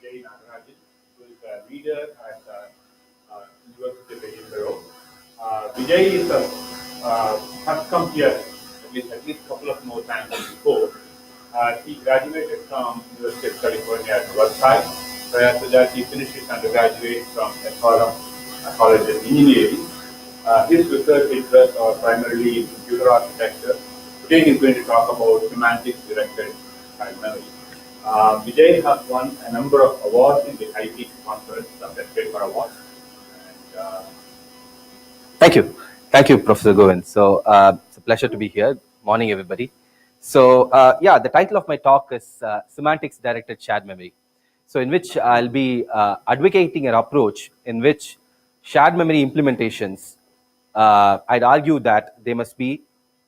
Vijay Nagarajan, who is a leader at University of Edinburgh. Vijay is has come here at least a couple of more times than before. He graduated from University of California at Riverside. Prior to that, he finished his undergraduate from Ecolam College of Engineering. His research interests are primarily in computer architecture. Today he's going to talk about semantics directed child memory. Vijay has won a number of awards in the IT conference, some Best Paper awards. And, Thank you. Thank you, Professor Govind. So it's a pleasure to be here. Morning, everybody. So yeah, the title of my talk is Semantics Directed Shared Memory. So in which I'll be advocating an approach in which shared memory implementations, I'd argue that they must be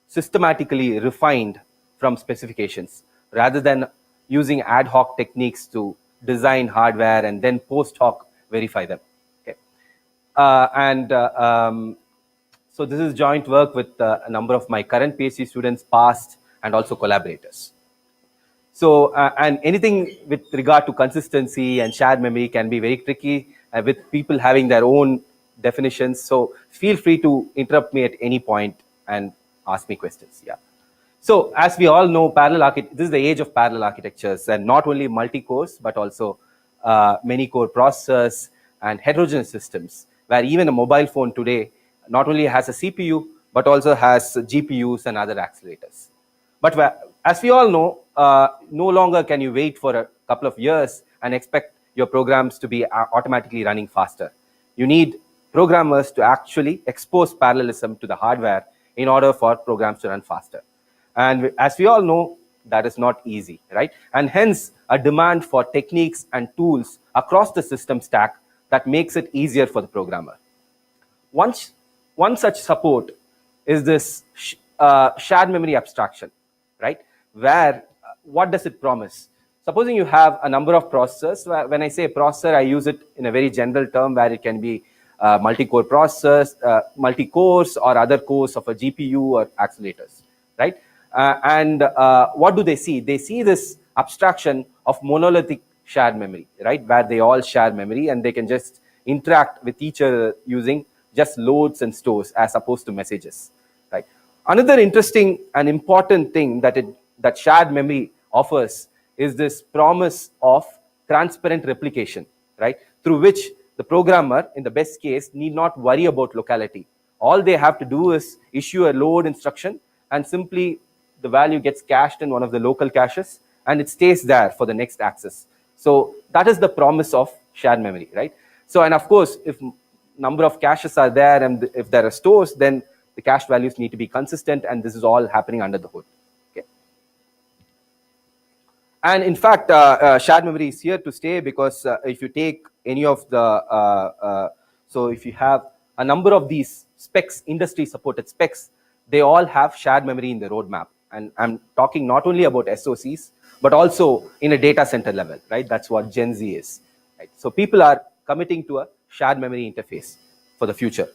systematically refined from specifications rather than using ad hoc techniques to design hardware and then post hoc verify them. Okay. So this is joint work with a number of my current PhD students, past, and also collaborators. So, and anything with regard to consistency and shared memory can be very tricky with people having their own definitions. So feel free to interrupt me at any point and ask me questions. Yeah. So as we all know, this is the age of parallel architectures, and not only multi-cores, but also many-core processors and heterogeneous systems, where even a mobile phone today not only has a CPU, but also has GPUs and other accelerators. But as we all know, no longer can you wait for a couple of years and expect your programs to be automatically running faster. You need programmers to actually expose parallelism to the hardware in order for programs to run faster. And as we all know, that is not easy, right? And hence a demand for techniques and tools across the system stack that makes it easier for the programmer. One such support is this shared memory abstraction, right? Where, what does it promise? Supposing you have a number of processors. When I say processor, I use it in a very general term where it can be multi-core processors, multi-cores or other cores of a GPU or accelerators, right? What do they see? They see this abstraction of monolithic shared memory, right? Where they all share memory and they can just interact with each other using just loads and stores as opposed to messages, right? Another interesting and important thing that shared memory offers is this promise of transparent replication, right? Through which the programmer, in the best case, need not worry about locality. All they have to do is issue a load instruction, and simply the value gets cached in one of the local caches, and it stays there for the next access. So that is the promise of shared memory, right? So, and of course, if number of caches are there and if there are stores, then the cache values need to be consistent, and this is all happening under the hood. Okay. And in fact, shared memory is here to stay, because if you take any of the, so if you have a number of these specs, industry supported specs, they all have shared memory in the roadmap. And I'm talking not only about SOCs, but also in a data center level, right? That's what Gen Z is, right? So people are committing to a shared memory interface for the future.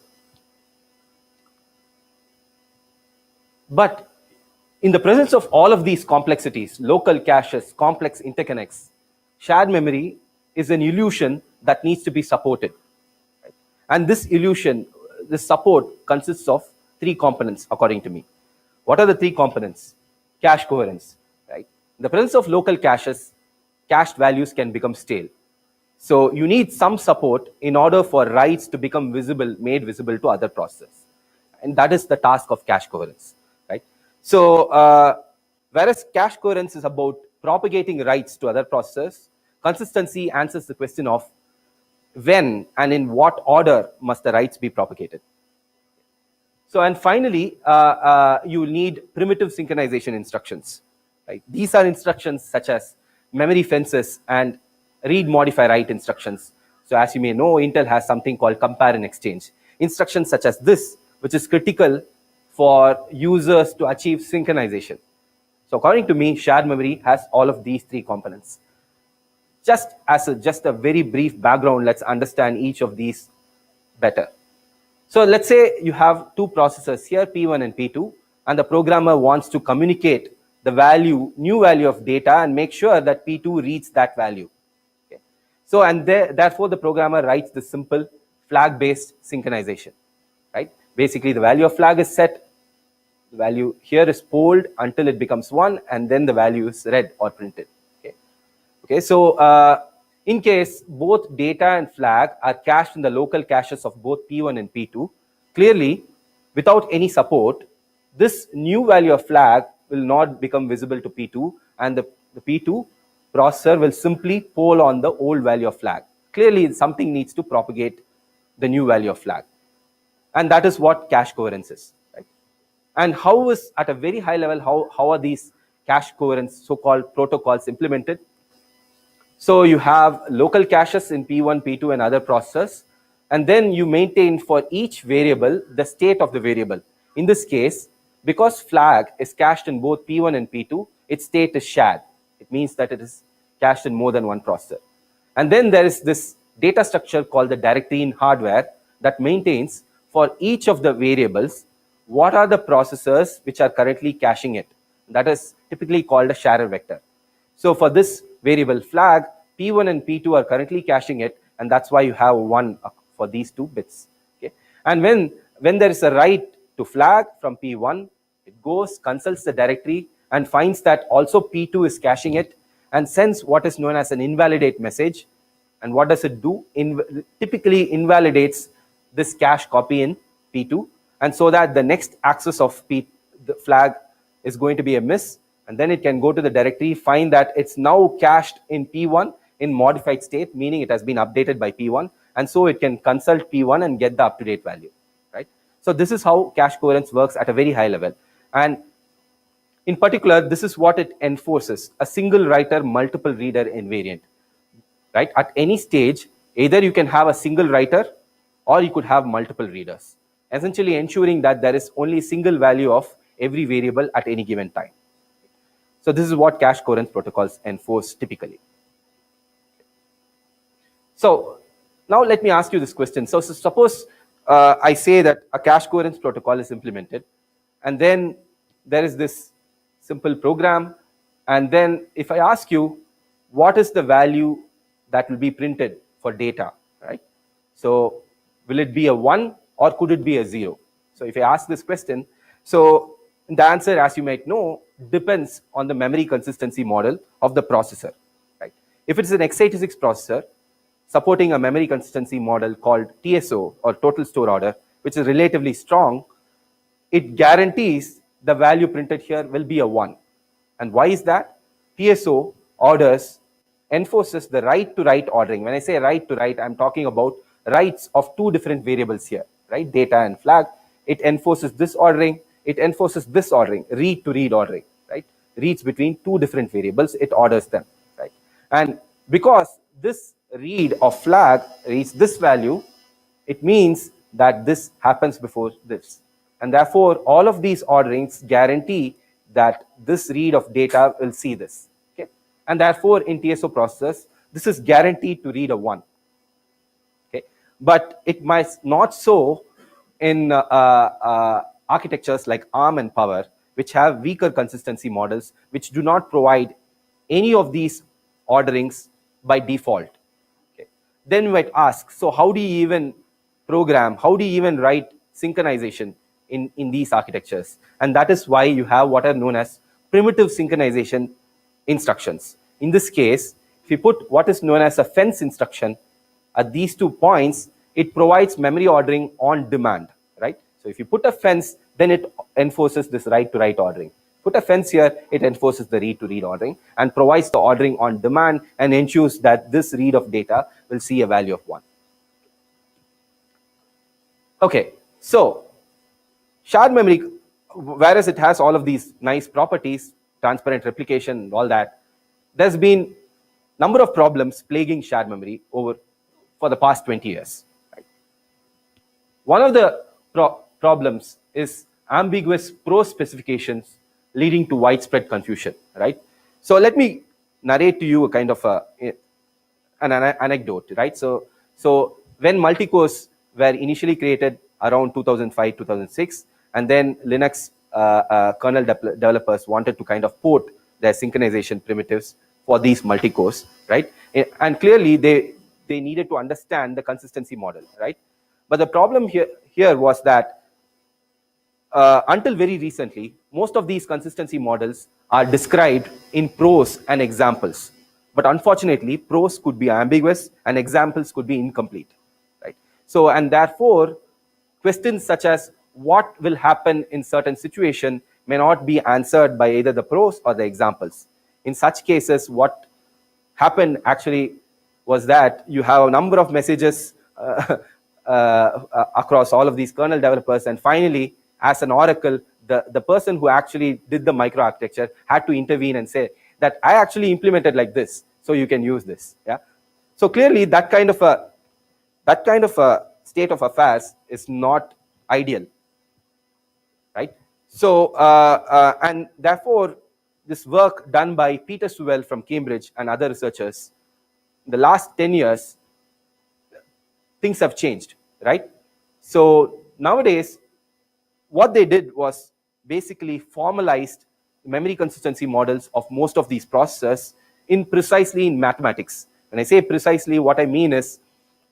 But in the presence of all of these complexities, local caches, complex interconnects, shared memory is an illusion that needs to be supported. Right? And this illusion, this support consists of three components, according to me. What are the three components? Cache coherence, right? In the presence of local caches, cached values can become stale. So you need some support in order for writes to become visible, made visible to other processes. And that is the task of cache coherence, right? So whereas cache coherence is about propagating writes to other processes, consistency answers the question of when and in what order must the writes be propagated. So, and finally, you need primitive synchronization instructions, right? These are instructions such as memory fences and read, modify, write instructions. So as you may know, Intel has something called compare and exchange. Instructions such as this, which is critical for users to achieve synchronization. So according to me, shared memory has all of these three components. Just as a very brief background, let's understand each of these better. So let's say you have two processors here, P1 and P2, and the programmer wants to communicate the value, new value of data, and make sure that P2 reads that value. Okay. So, and therefore the programmer writes this simple flag-based synchronization, right? Basically, the value of flag is set, the value here is polled until it becomes 1, and then the value is read or printed. Okay, so in case both data and flag are cached in the local caches of both P1 and P2, clearly, without any support, this new value of flag will not become visible to P2, and the P2 processor will simply poll on the old value of flag. Clearly, something needs to propagate the new value of flag. And that is what cache coherence is. Right? And how is, at a very high level, how are these cache coherence so-called protocols implemented? So you have local caches in P1, P2, and other processors, and then you maintain for each variable the state of the variable. In this case, because flag is cached in both P1 and P2, its state is shared. It means that it is cached in more than one processor. And then there is this data structure called the directory in hardware that maintains for each of the variables what are the processors which are currently caching it. That is typically called a sharer vector. So for this variable flag, P1 and P2 are currently caching it, and that's why you have 1 for these 2 bits. Okay? And when there is a write to flag from P1, it goes, consults the directory, and finds that also P2 is caching it, and sends what is known as an invalidate message. And what does it do? Typically invalidates this cache copy in P2, and so that the next access of the flag is going to be a miss, and then it can go to the directory, find that it's now cached in P1 in modified state, meaning it has been updated by P1, and so it can consult P1 and get the up-to-date value, right? So this is how cache coherence works at a very high level. And in particular, this is what it enforces: a single writer, multiple reader invariant, right? At any stage, either you can have a single writer or you could have multiple readers, essentially ensuring that there is only a single value of every variable at any given time. So this is what cache coherence protocols enforce typically. So now let me ask you this question. So suppose I say that a cache coherence protocol is implemented, and then there is this simple program, and then if I ask you what is the value that will be printed for data, right? So will it be a 1 or could it be a 0? So if I ask this question, so the answer, as you might know, depends on the memory consistency model of the processor, right? If it's an x86 processor supporting a memory consistency model called TSO, or total store order, which is relatively strong, it guarantees the value printed here will be a 1. And why is that? TSO orders enforces the right to write ordering. When I say right to write, I'm talking about writes of 2 different variables here, right? Data and flag. It enforces this ordering. It enforces this ordering, read to read ordering, right? Reads between 2 different variables. It orders them, right? And because this read of flag reads this value, it means that this happens before this. And therefore, all of these orderings guarantee that this read of data will see this. Okay? And therefore, in TSO processors, this is guaranteed to read a 1. Okay? But it might not so in architectures like ARM and Power, which have weaker consistency models, which do not provide any of these orderings by default. Okay. Then we might ask, so how do you even program, how do you even write synchronization in these architectures? And that is why you have what are known as primitive synchronization instructions. In this case, if you put what is known as a fence instruction at these 2 points, it provides memory ordering on demand, right? So if you put a fence, then it enforces this right to write ordering. Put a fence here, it enforces the read to read ordering and provides the ordering on demand and ensures that this read of data will see a value of 1. Okay, so shared memory, whereas it has all of these nice properties, transparent replication and all that, there's been number of problems plaguing shared memory for the past 20 years. Right? One of the problems is ambiguous prose specifications leading to widespread confusion, right? So let me narrate to you a kind of an anecdote, right? So when multicores were initially created around 2005, 2006, and then Linux kernel developers wanted to kind of port their synchronization primitives for these multicores, right? And clearly they needed to understand the consistency model, right? But the problem here was that until very recently, most of these consistency models are described in prose and examples. But unfortunately, prose could be ambiguous and examples could be incomplete, right? So, and therefore, questions such as what will happen in certain situation may not be answered by either the prose or the examples. In such cases, what happened actually was that you have a number of messages across all of these kernel developers, and finally, as an oracle, the person who actually did the microarchitecture had to intervene and say that I actually implemented like this, so you can use this. Yeah. So clearly, that kind of a state of affairs is not ideal, right? So and therefore, this work done by Peter Sewell from Cambridge and other researchers, in the last 10 years, things have changed, right? So nowadays, what they did was basically formalized memory consistency models of most of these processors precisely in mathematics. When I say precisely, what I mean is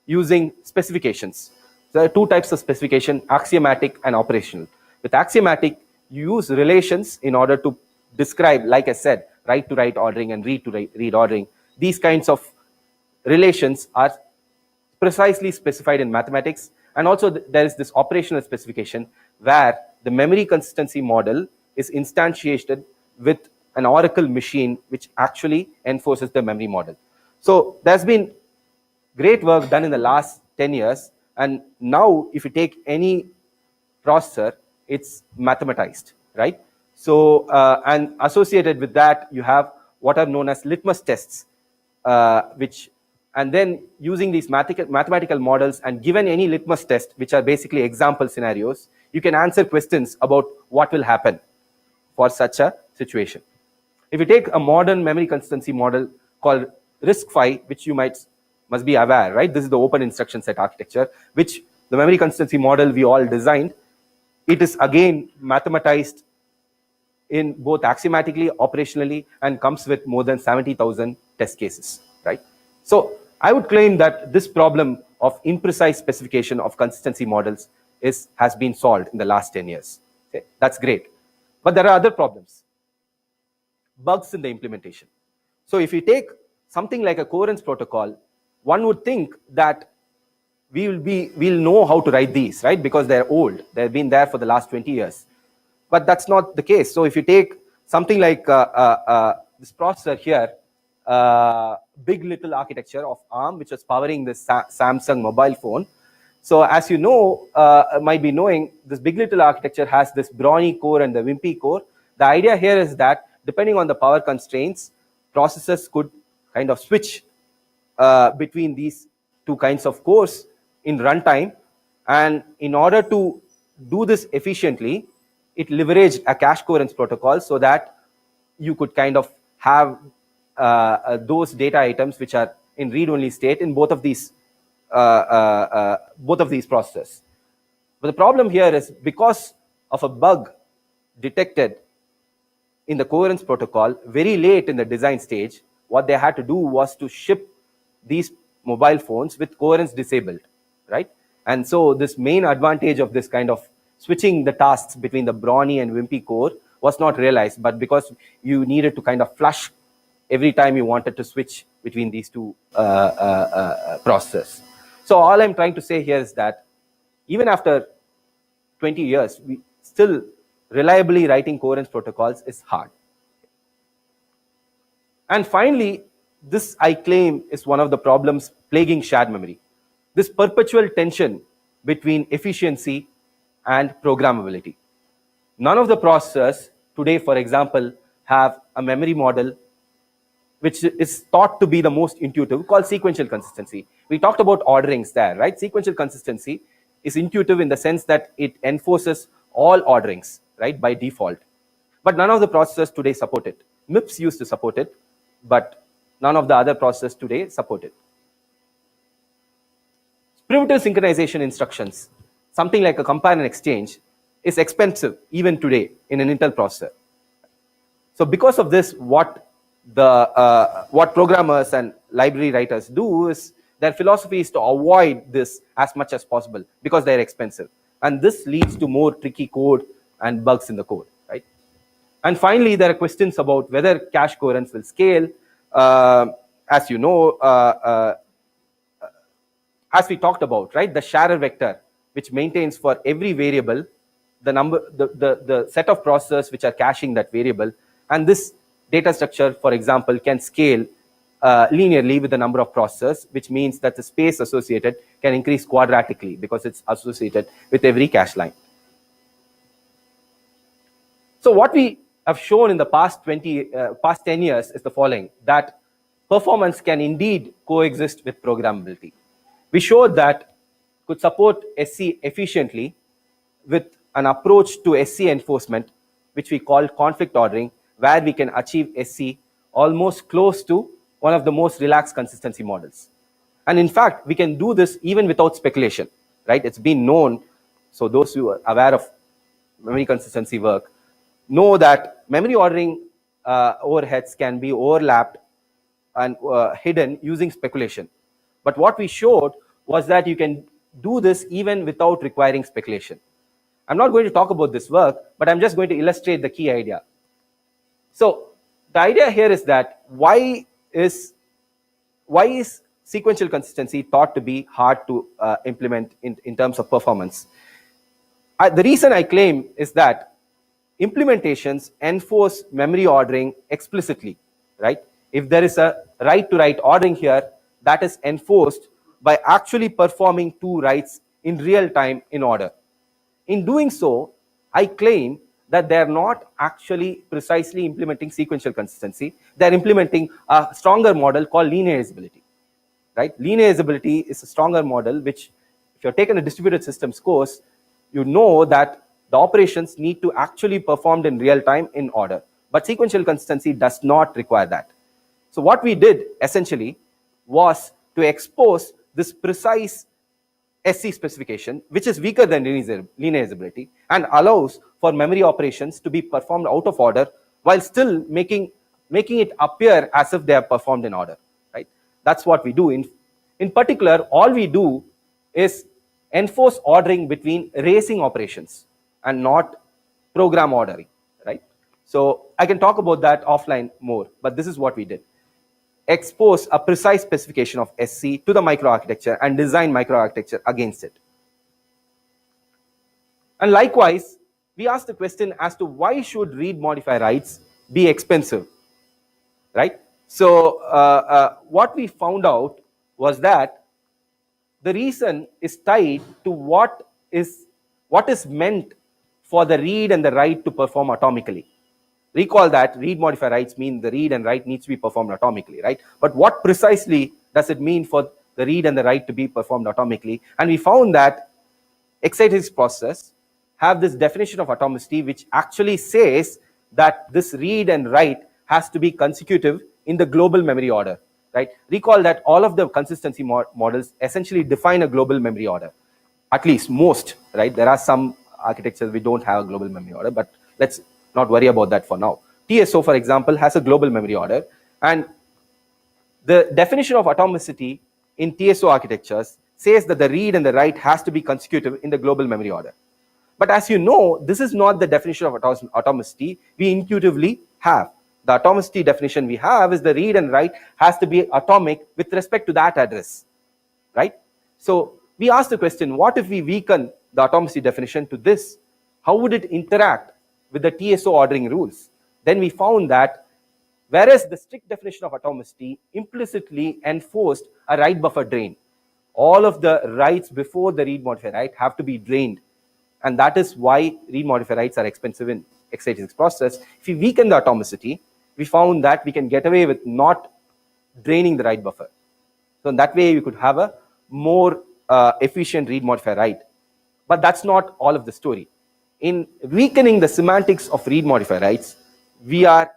using specifications. There are two types of specification: axiomatic and operational. With axiomatic, you use relations in order to describe, like I said, write to write ordering and read to read ordering. These kinds of relations are precisely specified in mathematics. And also there is this operational specification where the memory consistency model is instantiated with an oracle machine which actually enforces the memory model. So there's been great work done in the last 10 years, and now if you take any processor, it's mathematized, right? So and associated with that, you have what are known as litmus tests, which, and then using these mathematical models and given any litmus test, which are basically example scenarios, you can answer questions about what will happen for such a situation. If you take a modern memory consistency model called RISC-V, which you must be aware, right? This is the open instruction set architecture, which the memory consistency model we all designed. It is again mathematized in both axiomatically, operationally, and comes with more than 70,000 test cases, right? So I would claim that this problem of imprecise specification of consistency models has been solved in the last 10 years. Okay? That's great. But there are other problems. Bugs in the implementation. So if you take something like a coherence protocol, one would think that we'll know how to write these, right? Because they're old. They've been there for the last 20 years. But that's not the case. So if you take something like this processor here, big little architecture of ARM, which is powering this Samsung mobile phone. So as you know, might be knowing, this big little architecture has this Brawny core and the Wimpy core. The idea here is that depending on the power constraints, processors could kind of switch between these two kinds of cores in runtime. And in order to do this efficiently, it leveraged a cache coherence protocol so that you could kind of have those data items which are in read-only state in both of these processes. But the problem here is, because of a bug detected in the coherence protocol very late in the design stage, what they had to do was to ship these mobile phones with coherence disabled, right? And so this main advantage of this kind of switching the tasks between the Brawny and Wimpy core was not realized, but because you needed to kind of flush every time you wanted to switch between these two processes. So all I'm trying to say here is that even after 20 years, we still reliably writing coherence protocols is hard. And finally, this I claim is one of the problems plaguing shared memory. This perpetual tension between efficiency and programmability. None of the processors today, for example, have a memory model which is thought to be the most intuitive, called sequential consistency. We talked about orderings there, right? Sequential consistency is intuitive in the sense that it enforces all orderings, right, by default. But none of the processors today support it. MIPS used to support it, but none of the other processors today support it. Primitive synchronization instructions, something like a compare and exchange, is expensive even today in an Intel processor. So because of this, what programmers and library writers do is Their philosophy is to avoid this as much as possible because they're expensive. And this leads to more tricky code and bugs in the code, right? And finally, there are questions about whether cache coherence will scale. As you know, as we talked about, right, the sharer vector, which maintains for every variable the number, the set of processors which are caching that variable, and this data structure, for example, can scale linearly with the number of processors, which means that the space associated can increase quadratically because it's associated with every cache line. So what we have shown in the past 10 years is the following: that performance can indeed coexist with programmability. We showed that could support SC efficiently with an approach to SC enforcement, which we call conflict ordering, where we can achieve SC almost close to one of the most relaxed consistency models. And in fact, we can do this even without speculation, right? It's been known. So those who are aware of memory consistency work know that memory ordering overheads can be overlapped and hidden using speculation. But what we showed was that you can do this even without requiring speculation. I'm not going to talk about this work, but I'm just going to illustrate the key idea. So the idea here is that why is sequential consistency thought to be hard to implement in terms of performance? The reason I claim is that implementations enforce memory ordering explicitly, right? If there is a write-to-write ordering here, that is enforced by actually performing two writes in real time in order. In doing so, I claim that they are not actually precisely implementing sequential consistency. They are implementing a stronger model called linearizability, right? Linearizability is a stronger model which, if you've taken a distributed systems course, you know that the operations need to actually performed in real time in order. But sequential consistency does not require that. So what we did essentially was to expose this precise SC specification, which is weaker than linearizability and allows for memory operations to be performed out of order while still making it appear as if they are performed in order, right? That's what we do. In particular, all we do is enforce ordering between racing operations and not program ordering, right? So I can talk about that offline more, but this is what we did. Expose a precise specification of SC to the microarchitecture and design microarchitecture against it. And likewise, we asked the question as to why should read modify writes be expensive, right? So what we found out was that the reason is tied to what is meant for the read and the write to perform atomically. Recall that read modify writes mean the read and write needs to be performed atomically, right? But what precisely does it mean for the read and the write to be performed atomically? And we found that x86 processors have this definition of atomicity, which actually says that this read and write has to be consecutive in the global memory order, right? Recall that all of the consistency models essentially define a global memory order, at least most, right? There are some architectures we don't have a global memory order, but let's not worry about that for now. TSO, for example, has a global memory order, and the definition of atomicity in TSO architectures says that the read and the write has to be consecutive in the global memory order. But as you know, this is not the definition of atomicity we intuitively have. The atomicity definition we have is the read and write has to be atomic with respect to that address, right? So we asked the question, what if we weaken the atomicity definition to this? How would it interact with the TSO ordering rules? Then we found that whereas the strict definition of atomicity implicitly enforced a write buffer drain, all of the writes before the read modify write have to be drained, and that is why read modify writes are expensive in x86 processors. If we weaken the atomicity, we found that we can get away with not draining the write buffer. So in that way, you could have a more efficient read modify write. But that's not all of the story. In weakening the semantics of read modify writes, we are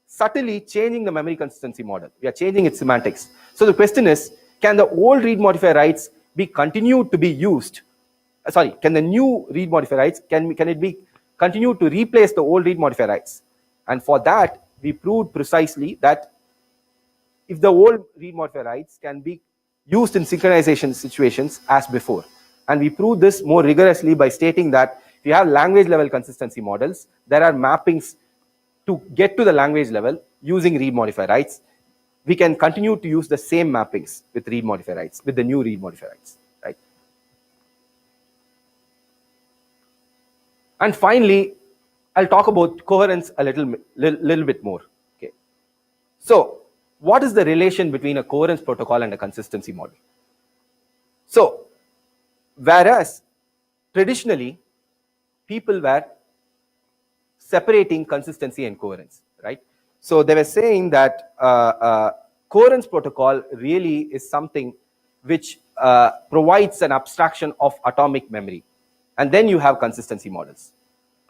subtly changing the memory consistency model. We are changing its semantics. So the question is, can the old read modify writes be continued to be used? Can the new read modify writes, can it be continued to replace the old read modify writes? And for that, we proved precisely that if the old read modify writes can be used in synchronization situations as before. And we prove this more rigorously by stating that if you have language level consistency models, there are mappings to get to the language level using read modify rights. We can continue to use the same mappings with read modify rights, with the new read modify rights, right? And finally, I'll talk about coherence a little bit more. Okay. So, what is the relation between a coherence protocol and a consistency model? So, whereas traditionally people were separating consistency and coherence, right? So they were saying that coherence protocol really is something which provides an abstraction of atomic memory, and then you have consistency models.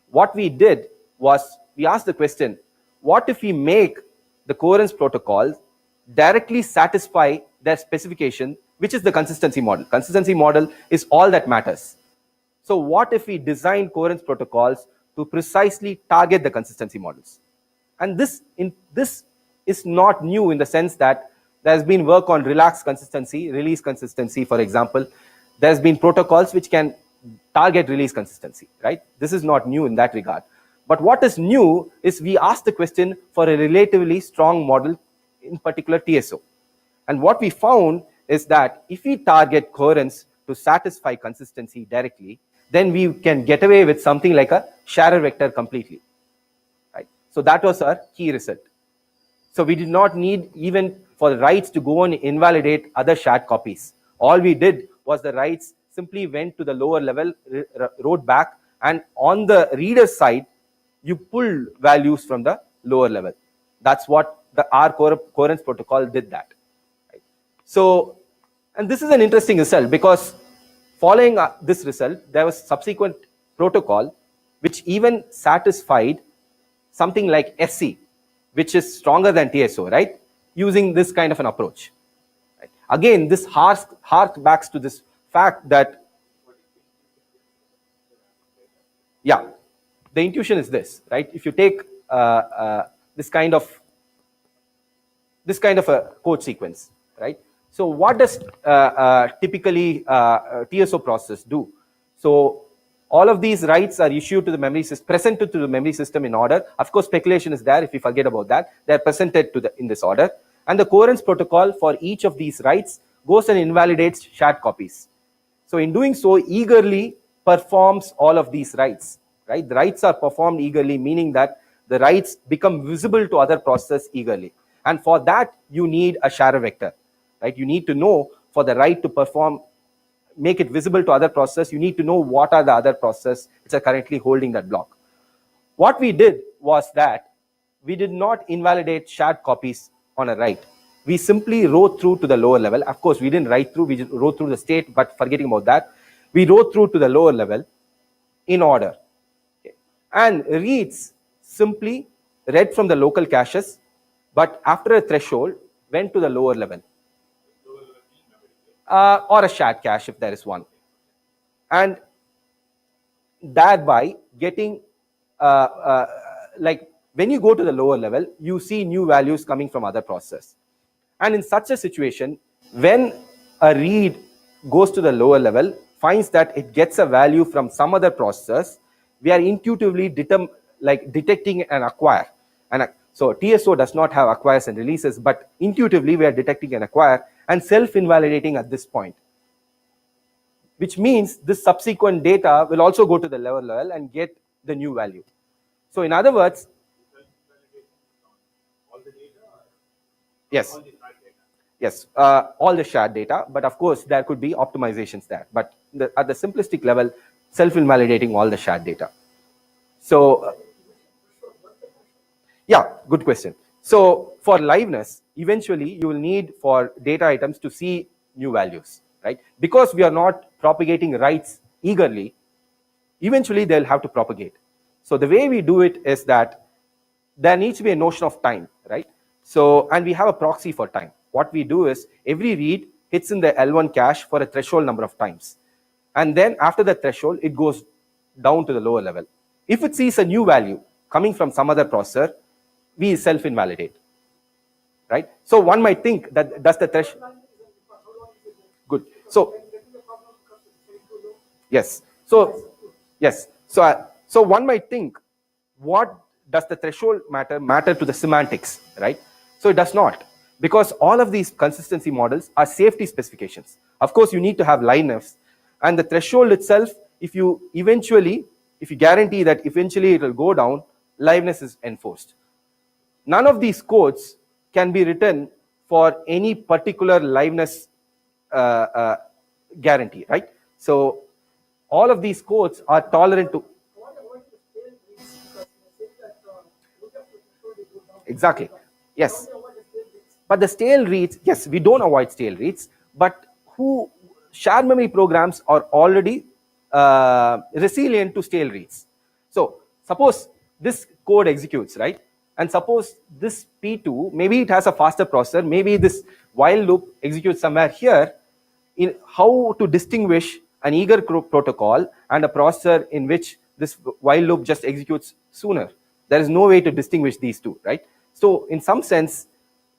What we did was we asked the question, what if we make the coherence protocol directly satisfy their specification, which is the consistency model? Consistency model is all that matters. So what if we design coherence protocols to precisely target the consistency models? And this is not new in the sense that there's been work on relaxed consistency, release consistency, for example. There's been protocols which can target release consistency, right? This is not new in that regard. But what is new is we asked the question for a relatively strong model, in particular TSO. And what we found is that if we target coherence to satisfy consistency directly, then we can get away with something like a sharer vector completely, right? So that was our key result. So we did not need even for the writes to go and invalidate other shared copies. All we did was the writes simply went to the lower level, wrote back, and on the reader side, you pulled values from the lower level. That's what our coherence protocol did that. Right? So, and this is an interesting result because following this result, there was subsequent protocol which even satisfied something like SC, which is stronger than TSO, right? Using this kind of an approach. Right? Again, this harks to this fact that, yeah, the intuition is this, right? If you take this kind of a code sequence, right? So what does typically TSO process do? So all of these writes are issued to the memory system, presented to the memory system in order. Of course, speculation is there if you forget about that. They're presented to in this order. And the coherence protocol for each of these writes goes and invalidates shared copies. So in doing so, eagerly performs all of these writes, right? The writes are performed eagerly, meaning that the writes become visible to other process eagerly. And for that, you need a sharer vector, right? You need to know for the write to perform, make it visible to other process, you need to know what are the other process which are currently holding that block. What we did was that we did not invalidate shared copies on a write. We simply wrote through to the lower level. Of course, we didn't write through, we just wrote through the state, but forgetting about that, we wrote through to the lower level in order. Okay. And reads simply read from the local caches, but after a threshold, went to the lower level. Or a shared cache if there is one. And thereby getting, like when you go to the lower level, you see new values coming from other process. And in such a situation, when a read goes to the lower level, finds that it gets a value from some other process, we are intuitively detecting an acquire. And so TSO does not have acquires and releases, but intuitively we are detecting an acquire and self-invalidating at this point, which means this subsequent data will also go to the lower level and get the new value. So in other words, yes, yes, all the shared data, but of course there could be optimizations there, but at the simplistic level, self-invalidating all the shared data. So yeah, good question. So for liveness, eventually you will need for data items to see new values, right? Because we are not propagating writes eagerly, eventually they'll have to propagate. So the way we do it is that there needs to be a notion of time, right? So, and we have a proxy for time. What we do is every read hits in the L1 cache for a threshold number of times. And then after the threshold, it goes down to the lower level. If it sees a new value coming from some other processor, we self-invalidate, right? So one might think that does the threshold, Good. So yes. So yes. So one might think, what does the threshold matter to the semantics, right? So it does not, because all of these consistency models are safety specifications. Of course, you need to have liveness, and the threshold itself, if you guarantee that eventually it will go down, liveness is enforced. None of these codes can be written for any particular liveness guarantee, right? So all of these codes are tolerant to. Exactly. Yes. But the stale reads, yes, we don't avoid stale reads, but who shared memory programs are already resilient to stale reads. So suppose this code executes, right? And suppose this P2, maybe it has a faster processor, maybe this while loop executes somewhere here. In how to distinguish an eager protocol and a processor in which this while loop just executes sooner? There is no way to distinguish these two, right? So in some sense,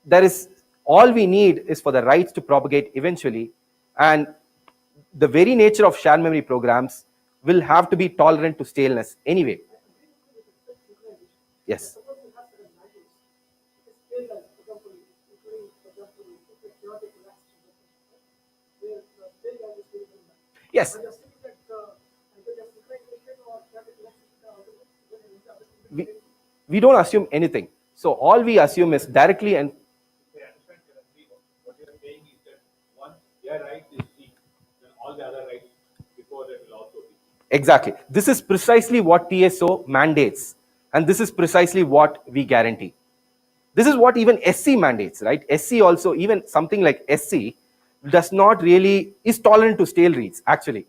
there is, all we need is for the writes to propagate eventually, and the very nature of shared memory programs will have to be tolerant to staleness anyway. Yes. Yes. We don't assume anything. So all we assume is directly and. What you're saying is that once their right is seen, then all the other rights before that will also be. Exactly. This is precisely what TSO mandates, and this is precisely what we guarantee. This is what even SC mandates, right? SC also, even something like SC does not really is tolerant to stale reads actually,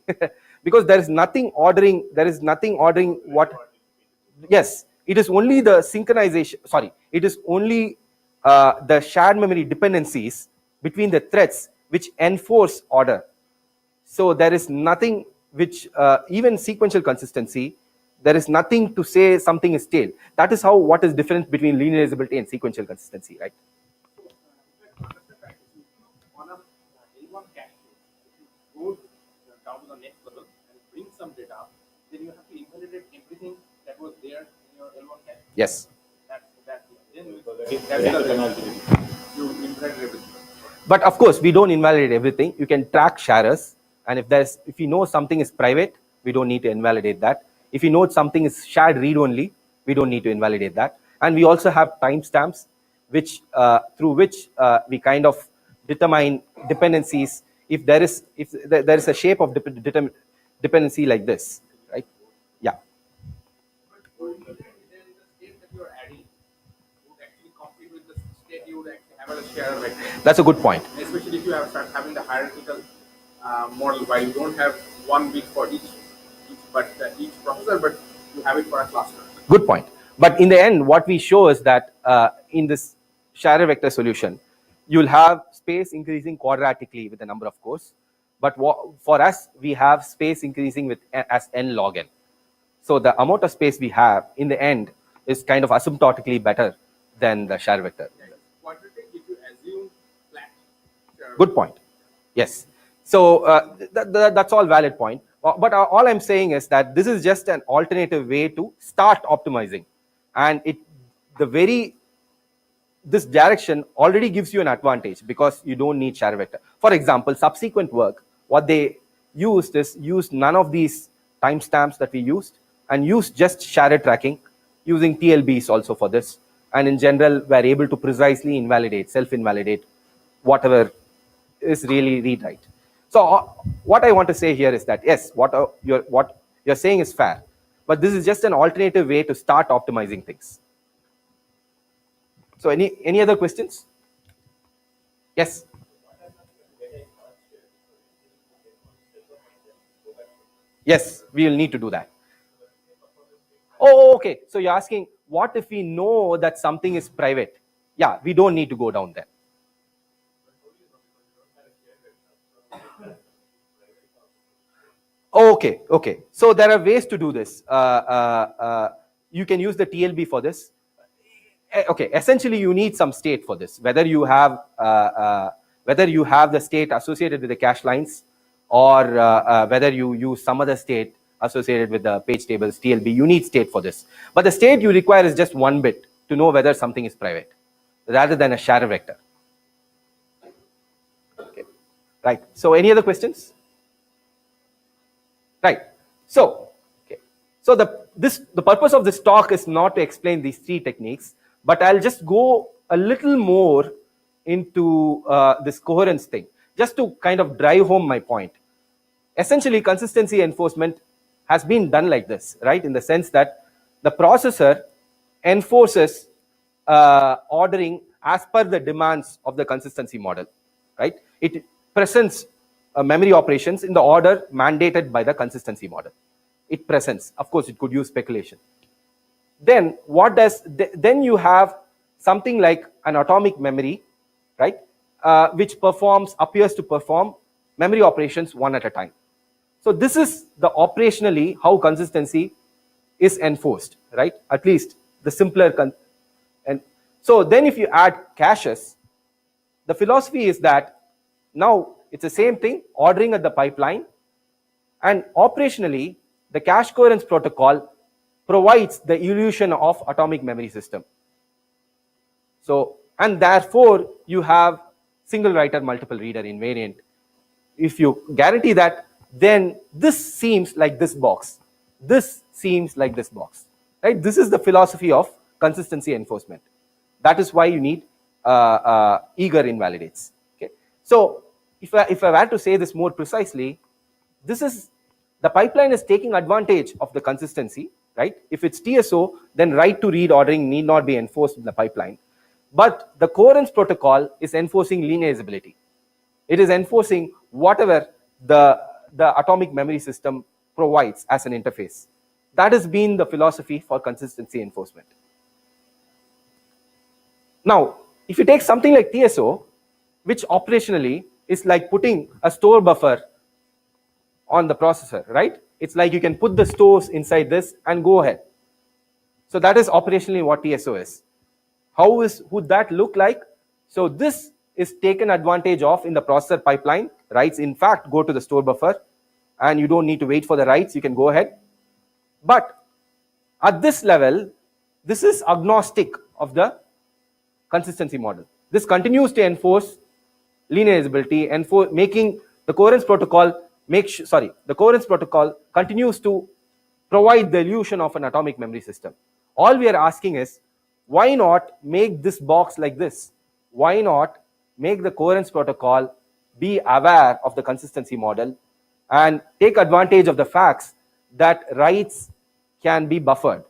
because there is nothing ordering. There is nothing ordering what. Yes, it is only the synchronization. Sorry, it is only the shared memory dependencies between the threads which enforce order. So there is nothing which, even sequential consistency, there is nothing to say something is stale. That is how what is different between linearizability and sequential consistency, right? On a L1 cache, if you go down to the next level and bring some data, then you have to invalidate everything that was there in your L1 cache. Yes. That's the penalty. You invalidate everything. But of course, we don't invalidate everything. You can track sharers, and if you know something is private, we don't need to invalidate that. If you know something is shared read only, we don't need to invalidate that. And we also have timestamps, which through which we kind of determine dependencies. If there is a shape of dependency like this, right? Yeah. Then the state that you are adding would actually compete with the state you would actually have as a sharer vector. That's a good point. Especially if you have start having the hierarchical model, where you don't have one bit for each processor, but you have it for a cluster. Good point. But in the end, what we show is that in this sharer vector solution, you'll have space increasing quadratically with the number of cores. But for us, we have space increasing with as n log n. So the amount of space we have in the end is kind of asymptotically better than the sharer vector. Quadratic if you assume flat. Good point. Yes. So that's all valid point. But all I'm saying is that this is just an alternative way to start optimizing, and this direction already gives you an advantage because you don't need sharer vector. For example, subsequent work, what they used none of these timestamps that we used, and used just sharer tracking using TLBs also for this. And in general, we're able to precisely invalidate, self-invalidate whatever is really read right. So what I want to say here is that yes, what you're saying is fair, but this is just an alternative way to start optimizing things. So any other questions? Yes. Yes, we will need to do that. Oh, okay. So you're asking, what if we know that something is private? Yeah, we don't need to go down there. Okay, okay. So there are ways to do this. You can use the TLB for this. Okay, essentially you need some state for this. Whether you have whether you have the state associated with the cache lines or whether you use some other state associated with the page tables, TLB, you need state for this. But the state you require is just 1 bit to know whether something is private rather than a sharer vector. Okay. Right. So any other questions? Right. So, okay. So the purpose of this talk is not to explain these 3 techniques, but I'll just go a little more into this coherence thing, just to kind of drive home my point. Essentially, consistency enforcement has been done like this, right? In the sense that the processor enforces ordering as per the demands of the consistency model, right? It presents memory operations in the order mandated by the consistency model. It presents, of course, it could use speculation. Then what does, then you have something like an atomic memory, right? Which appears to perform memory operations one at a time. So this is the operationally how consistency is enforced, right? At least the simpler and so then if you add caches, the philosophy is that now it's the same thing, ordering at the pipeline, and operationally the cache coherence protocol provides the illusion of atomic memory system. So, and therefore you have single writer multiple reader invariant. If you guarantee that, then this seems like this box, this seems like this box, right? This is the philosophy of consistency enforcement. That is why you need eager invalidates. Okay, so if I were to say this more precisely, this is the pipeline is taking advantage of the consistency, right? If it's TSO, then write to read ordering need not be enforced in the pipeline, but the coherence protocol is enforcing linearizability. It is enforcing whatever the atomic memory system provides as an interface. That has been the philosophy for consistency enforcement. Now, if you take something like TSO, which operationally is like putting a store buffer on the processor, right? It's like you can put the stores inside this and go ahead. So that is operationally what TSO is. How would that look like? So this is taken advantage of in the processor pipeline. Writes in fact go to the store buffer, and you don't need to wait for the writes, you can go ahead. But at this level, this is agnostic of the consistency model. This continues to enforce linearizability and for making the coherence protocol the coherence protocol continues to provide the illusion of an atomic memory system. All we are asking is, why not make this box like this? Why not make the coherence protocol be aware of the consistency model and take advantage of the facts that writes can be buffered?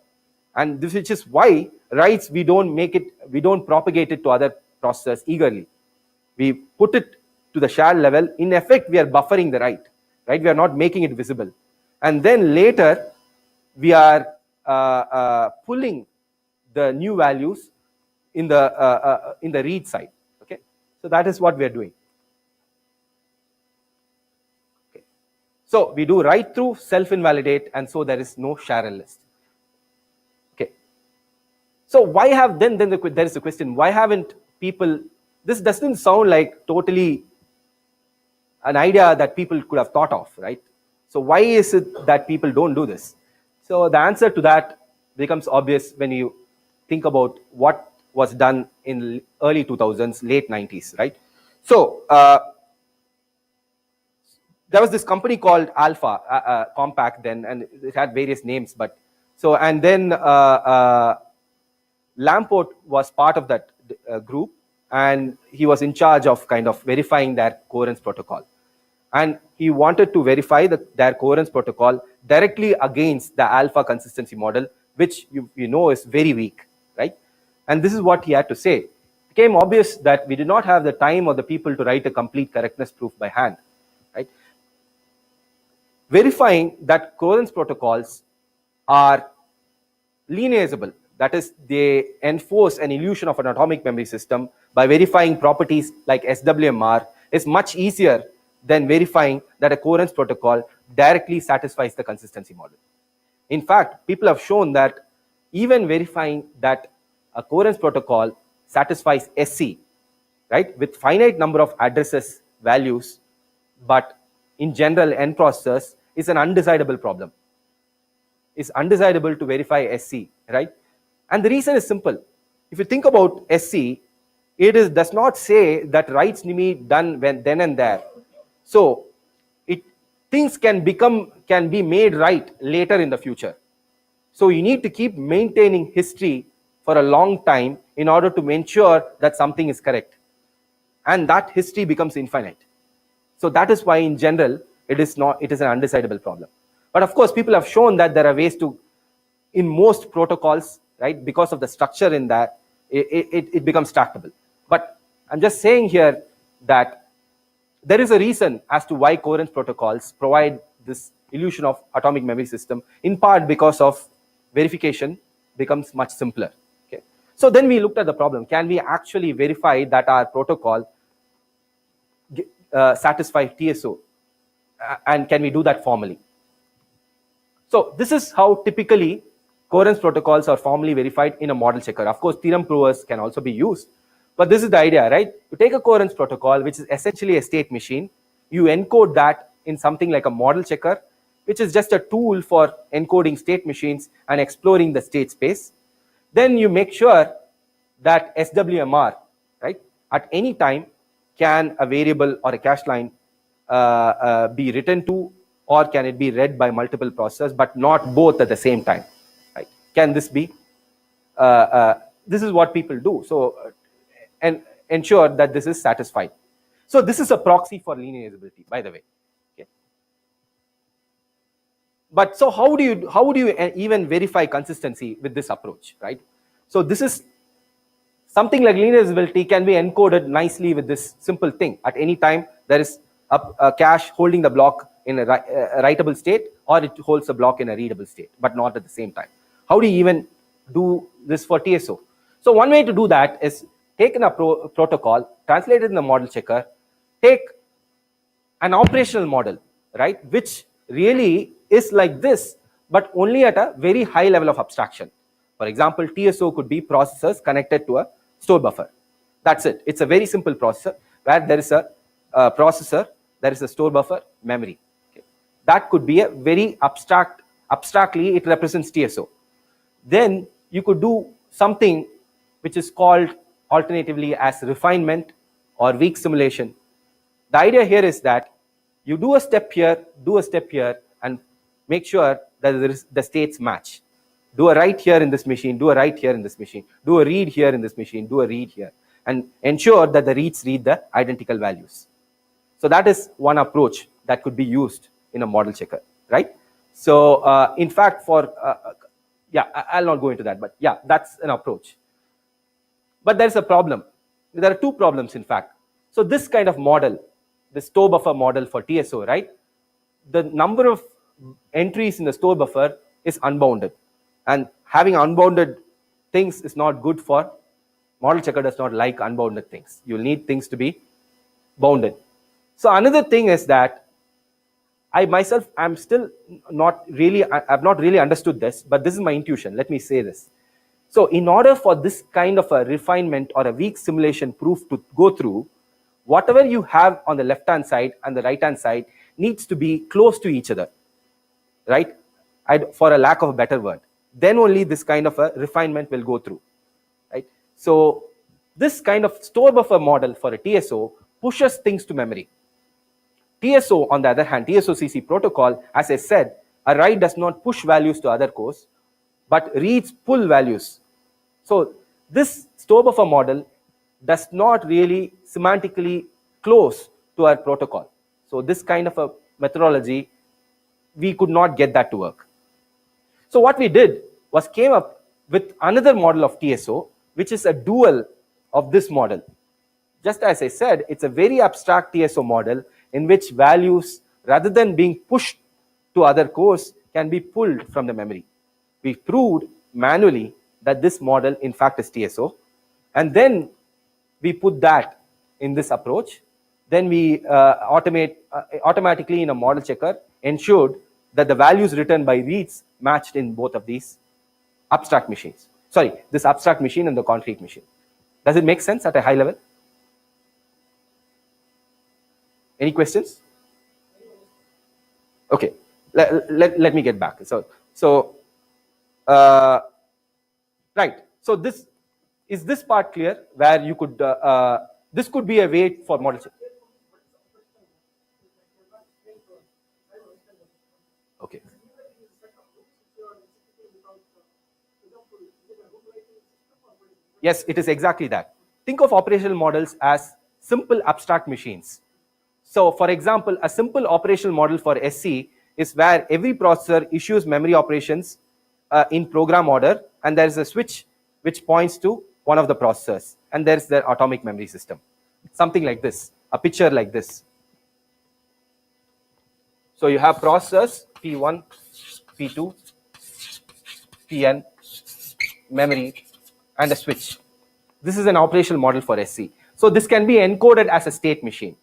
And this is just why writes we don't propagate it to other processors eagerly. We put it to the shared level. In effect, we are buffering the write, right? We are not making it visible, and then later we are pulling the new values in the read side. Okay, so that is what we are doing. Okay, so we do write through, self invalidate, and so there is no sharer list. Okay, so why have then there is a question, why haven't people, this doesn't sound like totally an idea that people could have thought of, right? So why is it that people don't do this? So the answer to that becomes obvious when you think about what was done in early 2000s, late 90s, right? So there was this company called Alpha Compact then, and it had various names, but so, and then Lamport was part of that group, and he was in charge of kind of verifying their coherence protocol. And he wanted to verify their coherence protocol directly against the alpha consistency model, which you know is very weak, right? And this is what he had to say. It became obvious that we did not have the time or the people to write a complete correctness proof by hand, right? Verifying that coherence protocols are linearizable, that is, they enforce an illusion of an atomic memory system by verifying properties like SWMR, is much easier than verifying that a coherence protocol directly satisfies the consistency model. In fact, people have shown that even verifying that a coherence protocol satisfies SC right, with finite number of addresses values, but in general n processors, is an undecidable problem. Is undecidable to verify SC, right? And the reason is simple. If you think about SC, does not say that writes need be done when then and there. So things can be made right later in the future. So you need to keep maintaining history for a long time in order to ensure that something is correct, and that history becomes infinite. So that is why in general it is an undecidable problem. But of course people have shown that there are ways to, in most protocols, right, because of the structure in that, it becomes tractable. But I'm just saying here that there is a reason as to why coherence protocols provide this illusion of atomic memory system, in part because of verification becomes much simpler. Okay. So then we looked at the problem. Can we actually verify that our protocol satisfy TSO, and can we do that formally? So this is how typically coherence protocols are formally verified in a model checker. Of course, theorem provers can also be used, but this is the idea, right? You take a coherence protocol, which is essentially a state machine, you encode that in something like a model checker, which is just a tool for encoding state machines and exploring the state space. Then you make sure that SWMR, right, at any time can a variable or a cache line be written to, or can it be read by multiple processors, but not both at the same time, right? Can this be? This is what people do. So, and ensure that this is satisfied. So this is a proxy for linearizability, by the way. Okay. But so how do you even verify consistency with this approach, right? So this is something like linearizability can be encoded nicely with this simple thing. At any time there is a cache holding the block in a writable state, or it holds the block in a readable state, but not at the same time. How do you even do this for TSO? So one way to do that is take a protocol, translate it in the model checker, take an operational model, right, which really is like this, but only at a very high level of abstraction. For example, TSO could be processors connected to a store buffer. That's it. It's a very simple processor where there is a processor, there is a store buffer, memory. Okay. That could be a very abstractly it represents TSO. Then you could do something which is called alternatively as refinement or weak simulation. The idea here is that you do a step here, and make sure that the states match. Do a write here in this machine, do a write here in this machine, do a read here in this machine, do a read here, and ensure that the reads read the identical values. So that is one approach that could be used in a model checker, right? So in fact, yeah, I'll not go into that, but yeah, that's an approach. But there's a problem. There are two problems, in fact. So this kind of model, the store buffer model for TSO, right? The number of entries in the store buffer is unbounded, and having unbounded things is not good for model checker. Does not like unbounded things. You'll need things to be bounded. So another thing is that I'm still not really, I've not really understood this, but this is my intuition. Let me say this. So in order for this kind of a refinement or a weak simulation proof to go through, whatever you have on the left-hand side and the right-hand side needs to be close to each other, right? For a lack of a better word. Then only this kind of a refinement will go through, right? So this kind of store buffer model for a TSO pushes things to memory. TSO, on the other hand, TSOCC protocol, as I said, a write does not push values to other cores, but reads pull values. So this store buffer model does not really semantically close to our protocol. So this kind of a methodology, we could not get that to work. So what we did was came up with another model of TSO, which is a dual of this model. Just as I said, it's a very abstract TSO model in which values, rather than being pushed to other cores, can be pulled from the memory. We proved manually that this model in fact is TSO, and then we put that in this approach. Then we automatically in a model checker ensured that the values written by reads matched in both of these abstract machines. Sorry, this abstract machine and the concrete machine. Does it make sense at a high level? Any questions? Okay, let me get back. Right. So this part clear where you could this could be a way for model check. Okay. Yes, it is exactly that. Think of operational models as simple abstract machines. So, for example, a simple operational model for SC is where every processor issues memory operations in program order, and there is a switch which points to one of the processors, and there is their atomic memory system. Something like this, a picture like this. So you have processors P1, P2, Pn, memory, and a switch. This is an operational model for SC. So this can be encoded as a state machine.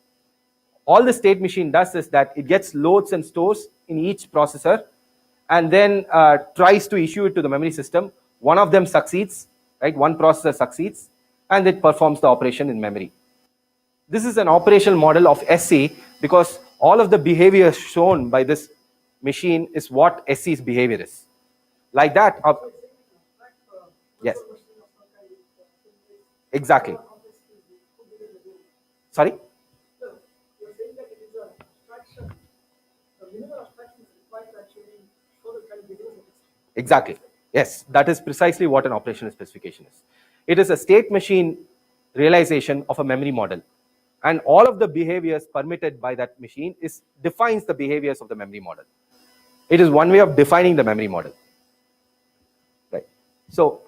All the state machine does is that it gets loads and stores in each processor and then tries to issue it to the memory system. One of them succeeds, right? One processor succeeds, and it performs the operation in memory. This is an operational model of SC because all of the behavior shown by this machine is what SC's behavior is. Like that. Yes. Exactly. Sorry? Exactly. Yes, that is precisely what an operational specification is. It is a state machine realization of a memory model. And all of the behaviors permitted by that machine defines the behaviors of the memory model. It is one way of defining the memory model. Right. So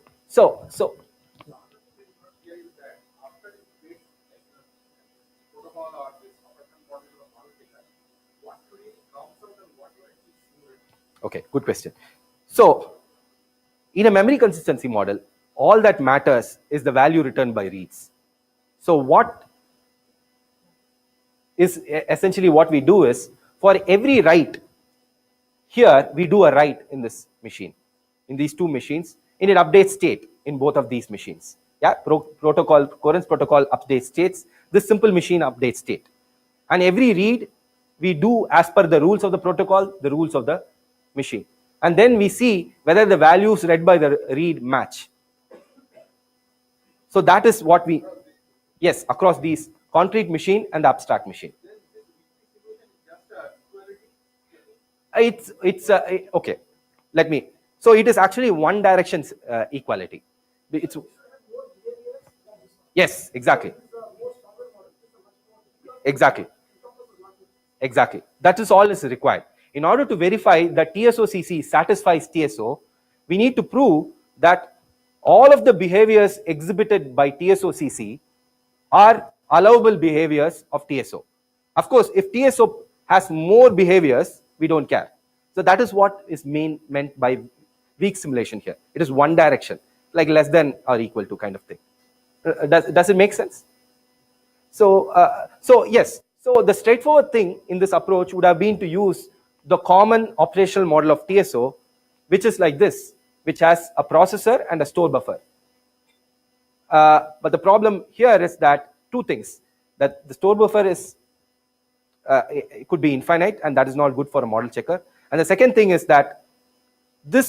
okay, good question. So in a memory consistency model, all that matters is the value returned by reads. So what is essentially what we do is, for every write, here we do a write in this machine, in these two machines, and it updates state in both of these machines. Yeah, Coherence protocol updates states. This simple machine updates state. And every read we do as per the rules of the protocol, the rules of the machine. And then we see whether the values read by the read match. So that is what we, yes, across these concrete machine and the abstract machine. It's okay. Let me. So it is actually one direction equality. It's yes, exactly. Exactly. Exactly. That is all is required. In order to verify that TSOCC satisfies TSO, we need to prove that all of the behaviors exhibited by TSOCC are allowable behaviors of TSO. Of course, if TSO has more behaviors, we don't care. So that is what is meant by weak simulation here. It is one direction, like less than or equal to kind of thing. Does it make sense? So, yes. So the straightforward thing in this approach would have been to use the common operational model of TSO, which is like this, which has a processor and a store buffer. But the problem here is that two things: that the store buffer is it could be infinite, and that is not good for a model checker. And the second thing is that the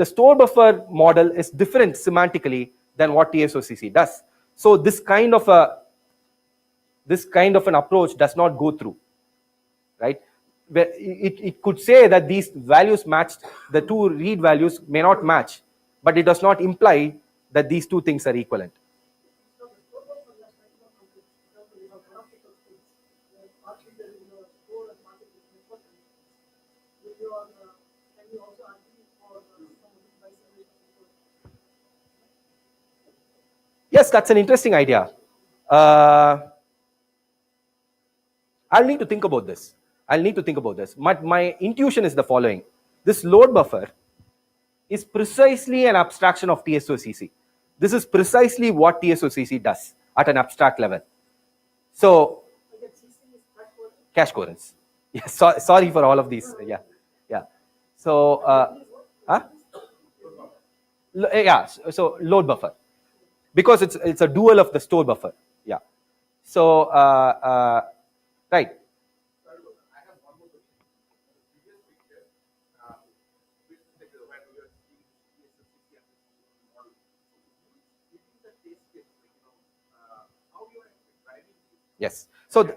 store buffer model is different semantically than what TSOCC does. So this kind of an approach does not go through, right? It could say that these values matched, the two read values may not match, but it does not imply that these two things are equivalent. Yes, that's an interesting idea. I'll need to think about this. My intuition is the following. This load buffer is precisely an abstraction of TSOCC. This is precisely what TSOCC does at an abstract level. So, cache coherence. Yes, sorry for all of these. Yeah. So, so load buffer, because it's a dual of the store buffer. Yeah. So, right. Yes. So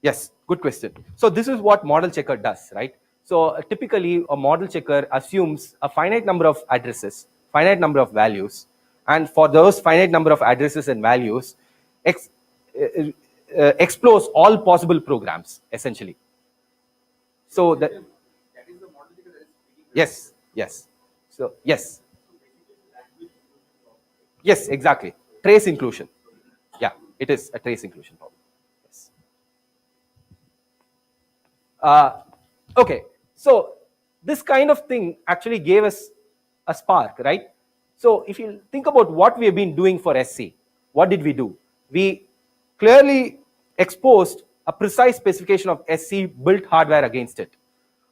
yes, good question. So this is what model checker does, right? So typically a model checker assumes a finite number of addresses, finite number of values, and for those finite number of addresses and values, ex, explores all possible programs essentially. So that yes, yes. So yes, yes, exactly. Trace inclusion. Yeah, it is a trace inclusion problem. Yes. Okay, so this kind of thing actually gave us a spark, right? So if you think about what we have been doing for SC, what did we do? We clearly exposed a precise specification of SC built hardware against it.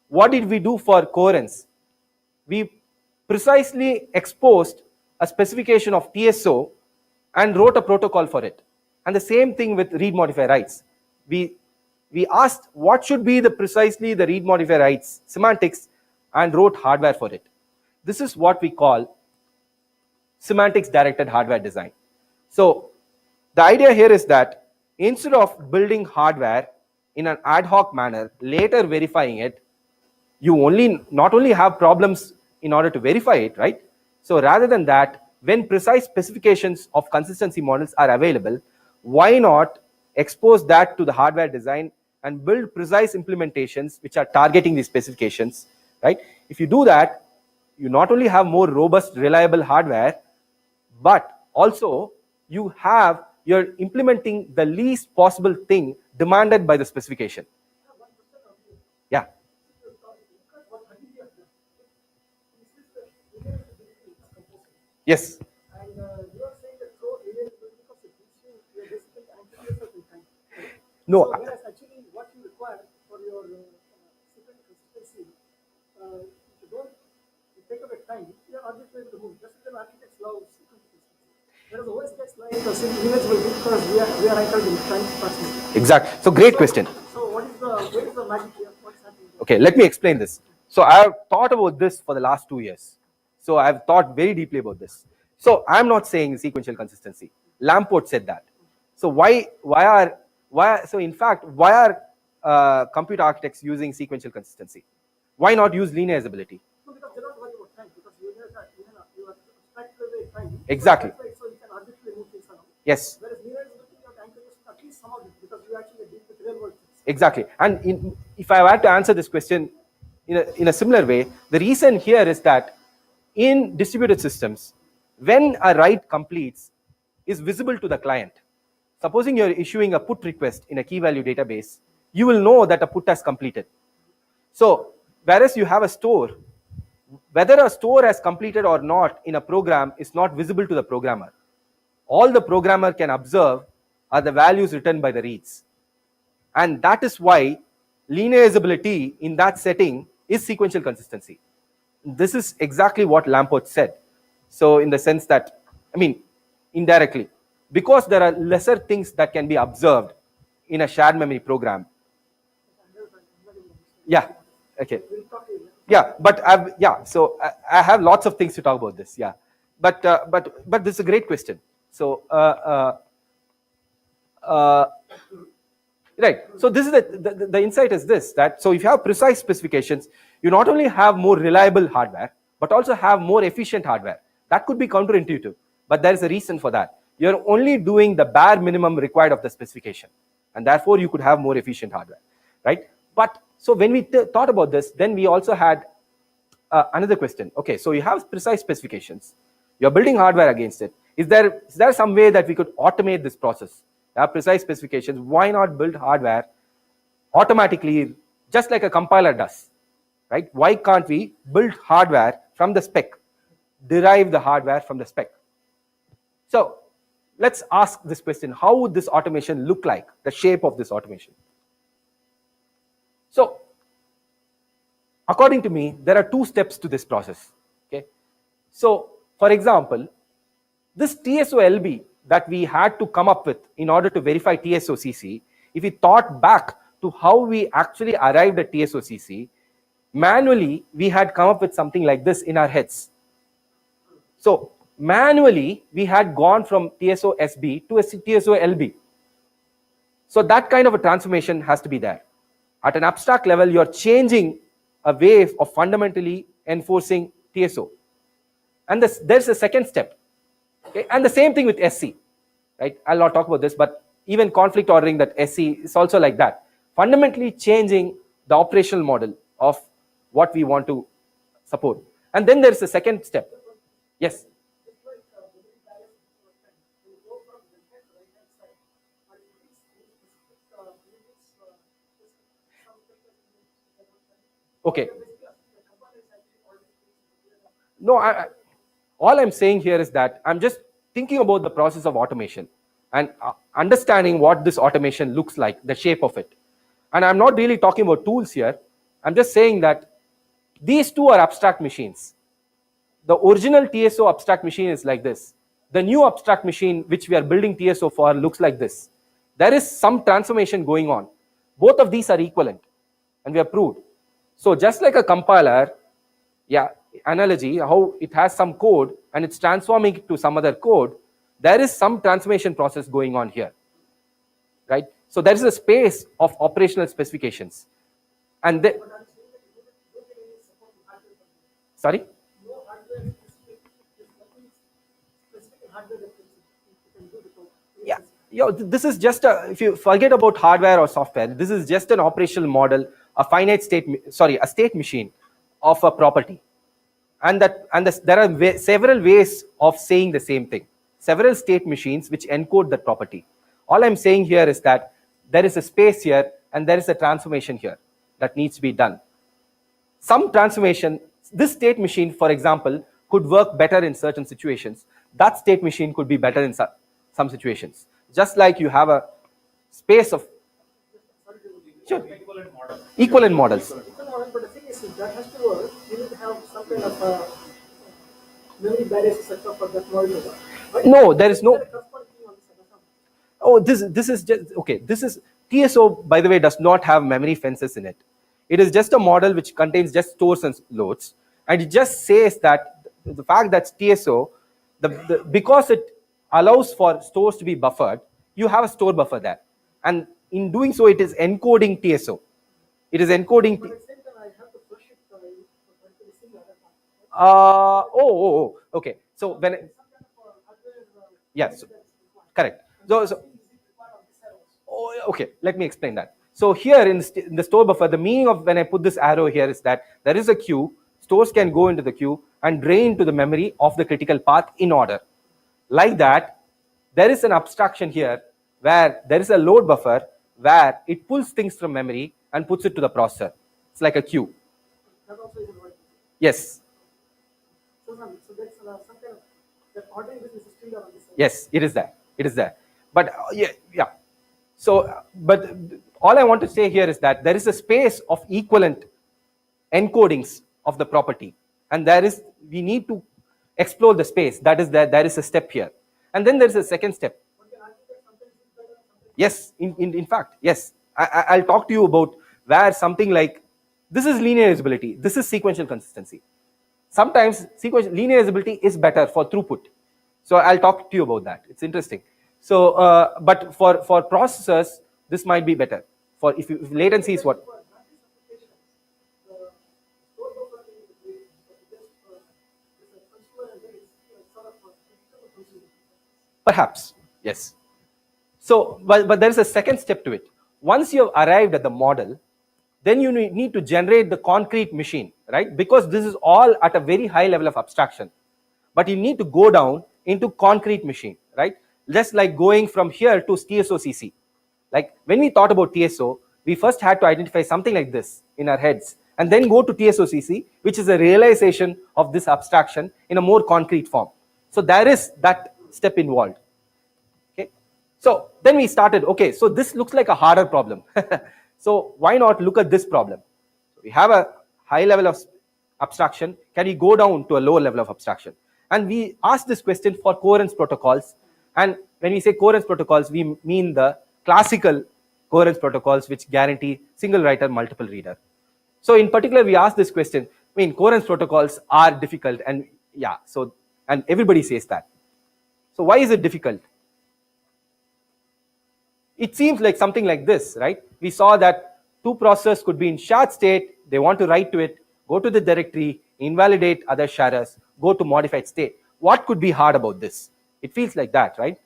What did we do for coherence? We precisely exposed a specification of TSO and wrote a protocol for it. And the same thing with read modify writes. We asked what should be precisely the read modify writes semantics and wrote hardware for it. This is what we call semantics directed hardware design. So the idea here is that instead of building hardware in an ad hoc manner, later verifying it, you not only have problems in order to verify it, right? So rather than that, when precise specifications of consistency models are available, why not expose that to the hardware design and build precise implementations which are targeting these specifications, right? If you do that, you not only have more robust, reliable hardware, but also you're implementing the least possible thing demanded by the specification. Yeah. Yes. And you are saying that so linear is because it gives you your basically antithesis of time. No. So whereas actually what you require for your sequence consistency, if you don't take away time, you are arbitrary to move. This is an architect's law of sequence consistency. Whereas OS gets like the image will be because we are anchored in time proximity. Exactly. So great question. So where is the magic here? What's happening? Okay, let me explain this. So I have thought about this for the last 2 years. So I have thought very deeply about this. So I'm not saying sequential consistency. Lamport said that. So why are computer architects using sequential consistency? Why not use linearizability? No, because they don't worry about time because you are abstracted time. Exactly. So you can arbitrarily move things around. Yes. Whereas linearizability you have to anchor at least some of it because you actually deal with real world things. Exactly. And if I had to answer this question in a similar way, the reason here is that in distributed systems, when a write completes, is visible to the client. Supposing you're issuing a put request in a key value database, you will know that a put has completed. So whereas you have a store, whether a store has completed or not in a program is not visible to the programmer. All the programmer can observe are the values written by the reads. And that is why linearizability in that setting is sequential consistency. This is exactly what Lamport said. So in the sense that, I mean, indirectly, because there are lesser things that can be observed in a shared memory program. Yeah, okay. Yeah, but so I have lots of things to talk about this. Yeah, but this is a great question. So right. So this is the insight is this, that so if you have precise specifications, you not only have more reliable hardware, but also have more efficient hardware. That could be counterintuitive, but there is a reason for that. You're only doing the bare minimum required of the specification, and therefore you could have more efficient hardware, right? But so when we thought about this, then we also had another question. Okay, so you have precise specifications. You're building hardware against it. Is there some way that we could automate this process? Have precise specifications. Why not build hardware automatically, just like a compiler does, right? Why can't we build hardware from the spec, derive the hardware from the spec? So let's ask this question: how would this automation look like? The shape of this automation. So, according to me, there are 2 steps to this process. Okay. So, for example, this TSO LB that we had to come up with in order to verify TSO CC, if we thought back to to how we actually arrived at TSOCC, manually we had come up with something like this in our heads. So manually we had gone from TSO SB to a TSO LB. So that kind of a transformation has to be there. At an abstract level, you're changing a way of fundamentally enforcing TSO. And there's a second step. Okay? And the same thing with SC. Right? I'll not talk about this, but even conflict ordering, that SC is also like that. Fundamentally changing the operational model of what we want to support. And then there's a second step. Yes. Okay. No, all I'm saying here is that I'm just thinking about the process of automation and understanding what this automation looks like, the shape of it. And I'm not really talking about tools here. I'm just saying that these two are abstract machines. The original TSO abstract machine is like this. The new abstract machine which we are building TSO for looks like this. There is some transformation going on. Both of these are equivalent, and we have proved. So just like a compiler, analogy, how it has some code and it's transforming it to some other code, there is some transformation process going on here, right? So there is a space of operational specifications, and sorry. Yeah, this is just if you forget about hardware or software, this is just an operational model, a finite state, a state machine of a property. And there are several ways of saying the same thing. Several state machines which encode that property. All I'm saying here is that there is a space here and there is a transformation here that needs to be done. Some transformation, this state machine, for example, could work better in certain situations. That state machine could be better in some situations. Just like you have a space of equivalent models. But the thing is, that has to work. You need to have some kind of memory barriers set up for that model. Right? No, there is no. Oh, this is just okay. This is TSO, by the way, does not have memory fences in it. It is just a model which contains just stores and loads, and it just says that the fact that TSO, because it allows for stores to be buffered, you have a store buffer there, and in doing so, it is encoding TSO. It is encoding. Okay. So when yes, correct. So okay, let me explain that. So here in the store buffer, the meaning of when I put this arrow here is that there is a queue. Stores can go into the queue and drain to the memory of the critical path in order. Like that, there is an abstraction here where there is a load buffer where it pulls things from memory and puts it to the processor. It's like a queue. Yes. Yes, it is there. It is there. But yeah. So, but all I want to say here is that there is a space of equivalent encodings of the property, and we need to explore the space. That is there is a step here, and then there is a second step. Yes, in fact, yes. I'll talk to you about where something like this is linearizability, this is sequential consistency. Sometimes linearizability is better for throughput. So I'll talk to you about that. It's interesting. So, but for processors, this might be better. For if latency is what? Perhaps, yes. So, but there is a second step to it. Once you have arrived at the model, then you need to generate the concrete machine, right? Because this is all at a very high level of abstraction. But you need to go down into concrete machine, right? Just like going from here to TSOCC. Like when we thought about TSO, we first had to identify something like this in our heads, and then go to TSOCC, which is a realization of this abstraction in a more concrete form. So there is that step involved. Okay. So then we started, okay, so this looks like a harder problem. So why not look at this problem? We have a high level of abstraction. Can we go down to a lower level of abstraction? And we asked this question for coherence protocols. And when we say coherence protocols, we mean the classical coherence protocols which guarantee single writer, multiple reader. So in particular, we asked this question. I mean, coherence protocols are difficult, and yeah, so and everybody says that. So why is it difficult? It seems like something like this, right? We saw that two processors could be in shared state, they want to write to it, go to the directory, invalidate other sharers, go to modified state. What could be hard about this? It feels like that, right?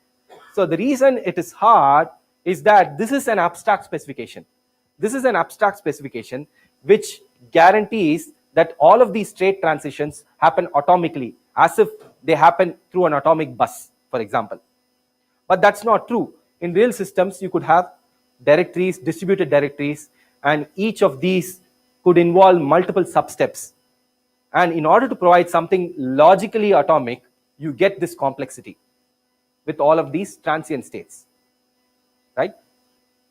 So the reason it is hard is that this is an abstract specification. This is an abstract specification which guarantees that all of these state transitions happen atomically, as if they happen through an atomic bus, for example. But that's not true. In real systems, you could have directories, distributed directories, and each of these could involve multiple substeps. And in order to provide something logically atomic, you get this complexity with all of these transient states, right?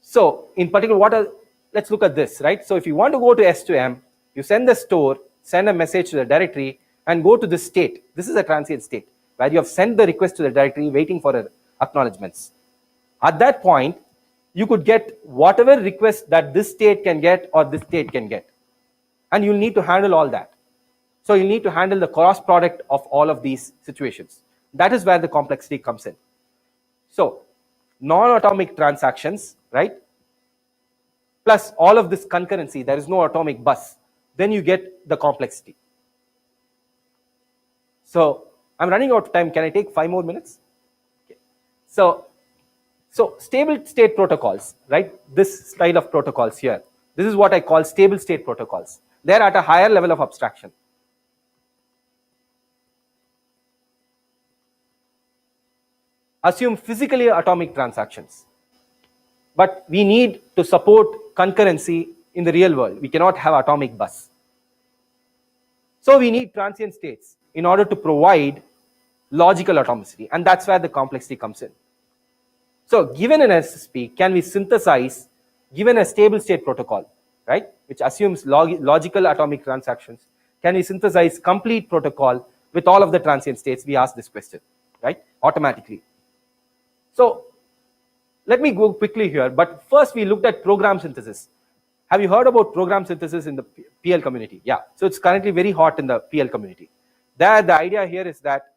So in particular, let's look at this, right? So if you want to go to S to M, you send the store, send a message to the directory, and go to this state. This is a transient state where you have sent the request to the directory waiting for acknowledgements. At that point, you could get whatever request that this state can get or this state can get. And you'll need to handle all that. So you need to handle the cross product of all of these situations. That is where the complexity comes in. So non-atomic transactions, right? Plus all of this concurrency, there is no atomic bus. Then you get the complexity. So I'm running out of time. Can I take 5 more minutes? Okay. So stable state protocols, right? This style of protocols here. This is what I call stable state protocols. They're at a higher level of abstraction. Assume physically atomic transactions. But we need to support concurrency in the real world. We cannot have atomic bus. So we need transient states in order to provide logical atomicity, and that's where the complexity comes in. So given an SSP, can we synthesize, given a stable state protocol, right, which assumes logical atomic transactions, can we synthesize complete protocol with all of the transient states? We ask this question, right, automatically. So let me go quickly here, but first we looked at program synthesis. Have you heard about program synthesis in the PL community? Yeah, so it's currently very hot in the PL community. There, the idea here is that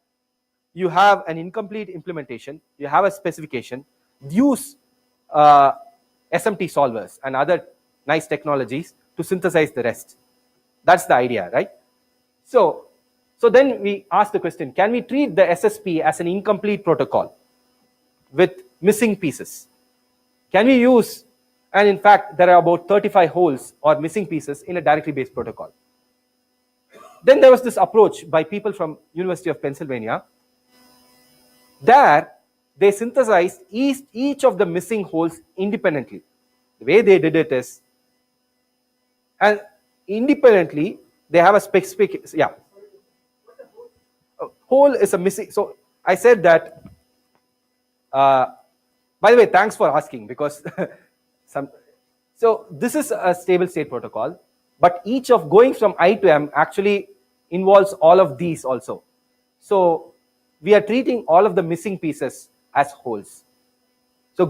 you have an incomplete implementation, you have a specification, use SMT solvers and other nice technologies to synthesize the rest. That's the idea, right? So then we ask the question, can we treat the SSP as an incomplete protocol with missing pieces? Can we use, and in fact, there are about 35 holes or missing pieces in a directory-based protocol. Then there was this approach by people from University of Pennsylvania. There, they synthesized each of the missing holes independently. The way they did it is, and independently, they have a specific, yeah. A hole is a missing, so I said that, by the way, thanks for asking, because so this is a stable state protocol, but each of going from I to M actually involves all of these also. So we are treating all of the missing pieces as holes. So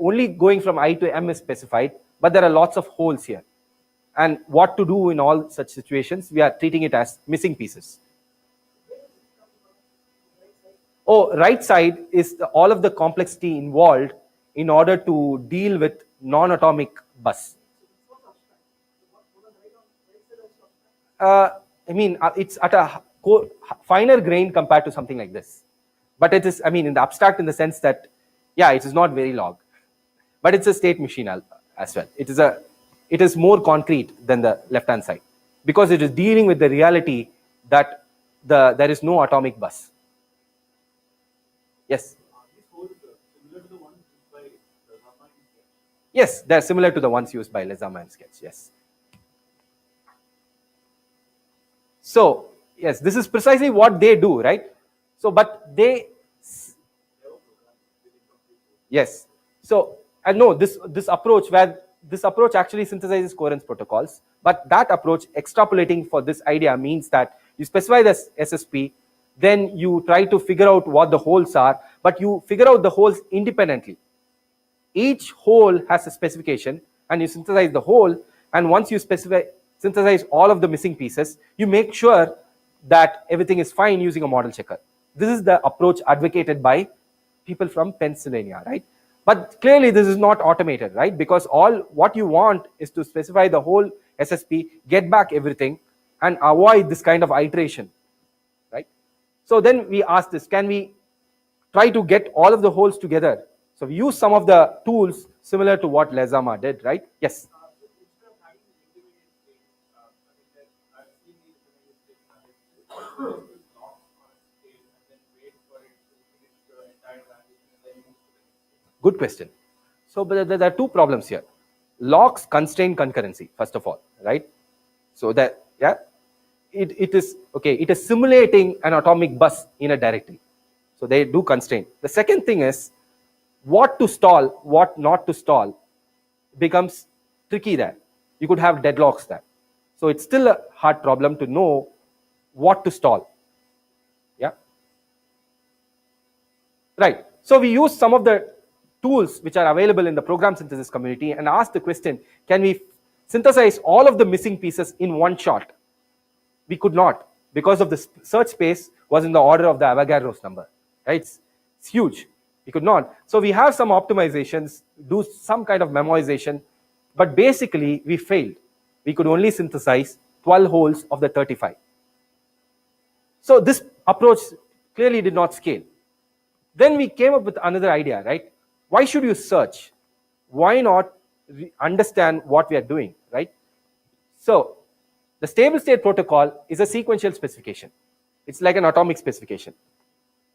only going from I to M is specified, but there are lots of holes here. And what to do in all such situations, we are treating it as missing pieces. Oh, right side is all of the complexity involved in order to deal with non-atomic bus. I mean, it's at a finer grain compared to something like this. But it is, I mean, in the abstract in the sense that, yeah, it is not very log. But it's a state machine as well. It is more concrete than the left-hand side, because it is dealing with the reality that there is no atomic bus. Yes? Yes, they're similar to the ones used by Lezama and Sketch, yes. So, yes, this is precisely what they do, right? So, but they, yes. So, and no, this approach actually synthesizes coherence protocols, but that approach, extrapolating for this idea, means that you specify this SSP, then you try to figure out what the holes are, but you figure out the holes independently. each whole has a specification, and you synthesize the whole, and once you synthesize all of the missing pieces, you make sure that everything is fine using a model checker. This is the approach advocated by people from Pennsylvania, right? But clearly this is not automated, right? Because all what you want is to specify the whole SSP, get back everything, and avoid this kind of iteration, right? So then we ask this, can we try to get all of the holes together? So we use some of the tools similar to what Lezama did, right? Yes. Instead of having the intermediate state, I mean, that I've seen the intermediate state analysis, lock on a state and then wait for it to finish the entire transition and then move to the next state. Good question. So but there are two problems here. Locks constrain concurrency, first of all, right? So that, yeah, it is okay. It is simulating an atomic bus in a directory. So they do constrain. The second thing is what to stall, what not to stall becomes tricky there. You could have deadlocks there. So it's still a hard problem to know what to stall. Yeah. Right. So we use some of the tools which are available in the program synthesis community and ask the question, can we synthesize all of the missing pieces in one shot? We could not, because of the search space was in the order of the Avogadro's number, right? It's huge. We could not. So we have some optimizations, do some kind of memoization, but basically we failed. We could only synthesize 12 holes of the 35. So this approach clearly did not scale. Then we came up with another idea, right? Why should you search? Why not understand what we are doing, right? So the stable state protocol is a sequential specification. It's like an atomic specification.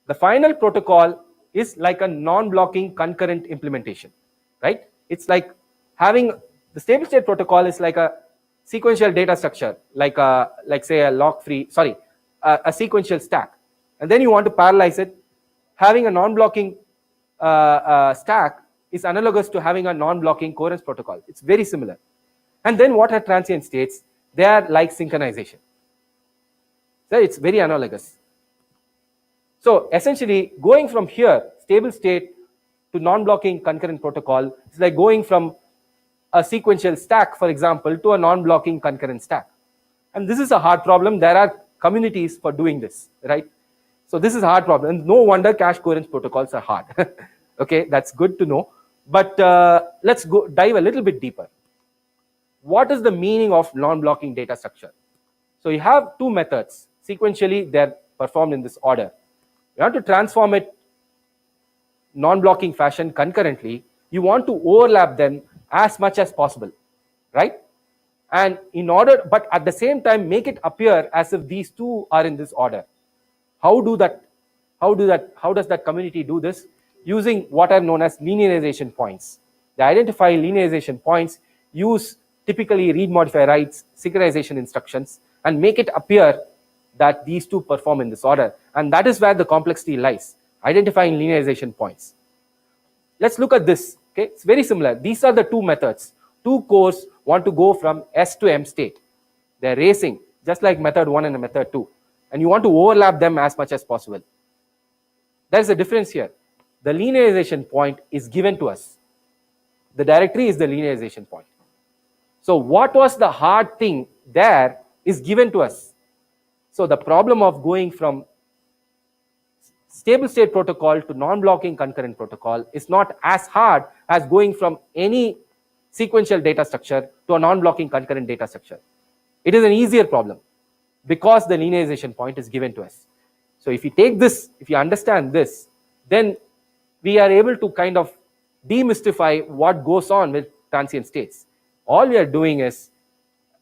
The final protocol is like a non-blocking concurrent implementation, right? It's like having the stable state protocol is like a sequential data structure, like say a lock-free, sorry, a sequential stack. And then you want to parallelize it. Having a non-blocking stack is analogous to having a non-blocking coherence protocol. It's very similar. And then what are transient states? They are like synchronization. So it's very analogous. So essentially, going from here, stable state to non-blocking concurrent protocol, is like going from a sequential stack, for example, to a non-blocking concurrent stack. And this is a hard problem. There are communities for doing this, right? So this is a hard problem. And no wonder cache coherence protocols are hard. Okay, that's good to know. But let's go dive a little bit deeper. What is the meaning of non-blocking data structure? So you have two methods. Sequentially, they're performed in this order. You want to transform it non-blocking fashion concurrently. You want to overlap them as much as possible, right? And in order, but at the same time, make it appear as if these two are in this order. How does that community do this? Using what are known as linearization points. They identify linearization points, use typically read, modify, writes, synchronization instructions, and make it appear that these two perform in this order. And that is where the complexity lies, identifying linearization points. Let's look at this. Okay, it's very similar. These are the two methods. Two cores want to go from S to M state. They're racing, just like method 1 and method 2. And you want to overlap them as much as possible. There's a difference here. The linearization point is given to us. The directory is the linearization point. So what was the hard thing there is given to us. So the problem of going from stable state protocol to non-blocking concurrent protocol is not as hard as going from any sequential data structure to a non-blocking concurrent data structure. It is an easier problem because the linearization point is given to us. So if you take this, if you understand this, then we are able to kind of demystify what goes on with transient states. All we are doing is,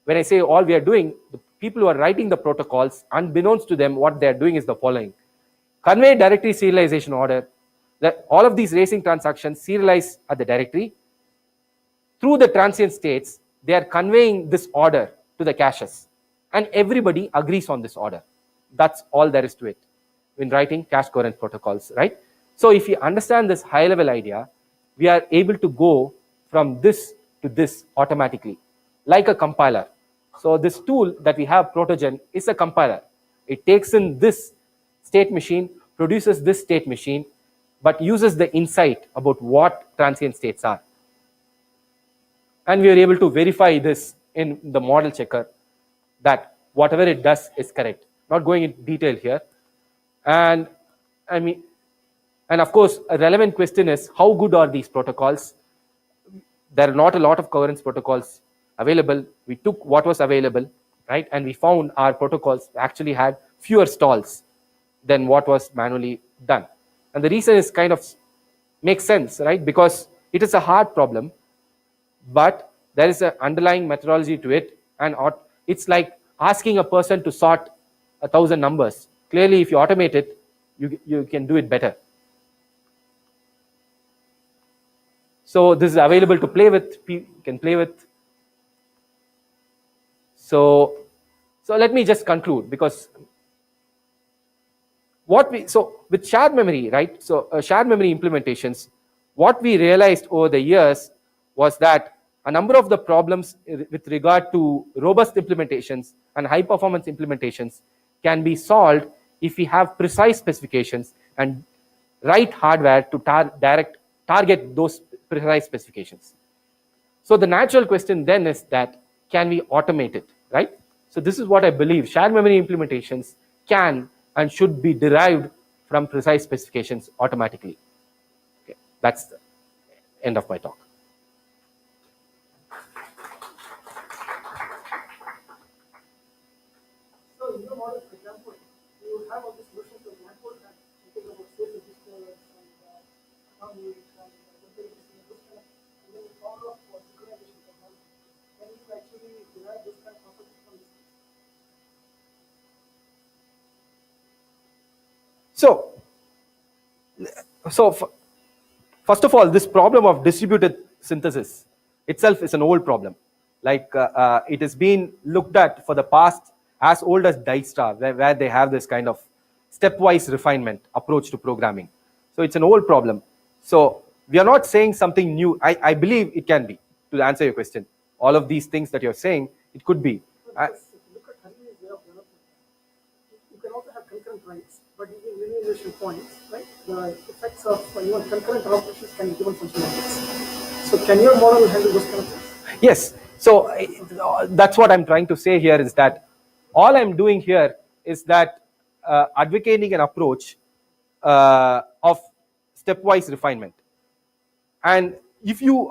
when I say all we are doing, the people who are writing the protocols, unbeknownst to them, what they are doing is the following. Convey directory serialization order, that all of these racing transactions serialize at the directory. Through the transient states, they are conveying this order to the caches. And everybody agrees on this order. That's all there is to it when writing cache coherent protocols, right? So if you understand this high level idea, we are able to go from this to this automatically, like a compiler. So this tool that we have, Protogen, is a compiler. It takes in this state machine, produces this state machine, but uses the insight about what transient states are. And we are able to verify this in the model checker that whatever it does is correct. Not going into detail here. And I mean, and of course, a relevant question is how good are these protocols? There are not a lot of coherence protocols available. We took what was available, right? And we found our protocols actually had fewer stalls than what was manually done. And the reason is kind of makes sense, right? Because it is a hard problem, but there is an underlying methodology to it, and it's like asking a person to sort 1,000 numbers. Clearly, if you automate it, you can do it better. So this is available to play with. You can play with. So let me just conclude, because with shared memory, right? So shared memory implementations, what we realized over the years was that a number of the problems with regard to robust implementations and high performance implementations can be solved if we have precise specifications and right hardware to target those precise specifications. So the natural question then is that, can we automate it, right? So this is what I believe. Shared memory implementations can and should be derived from precise specifications automatically. Okay, that's the end of my talk. So in your model, for example, you have all these notions of network that you think about state registers and atomic and those kind of, and then you follow up for synchronization technology. Can you actually derive this kind of properties from this? First of all, this problem of distributed synthesis itself is an old problem. Like it has been looked at for the past as old as Dijkstra, where they have this kind of stepwise refinement approach to programming. So it's an old problem. So we are not saying something new. I believe it can be, to answer your question. All of these things that you're saying, it could be. Because if you look at Henry's way of development, you can also have concurrent writes, but using linearization points, right? The effects of even concurrent operations can be given from semantics. So can your model handle those kind of things? Yes. So that's what I'm trying to say here, is that all I'm doing here is that advocating an approach of stepwise refinement. And if you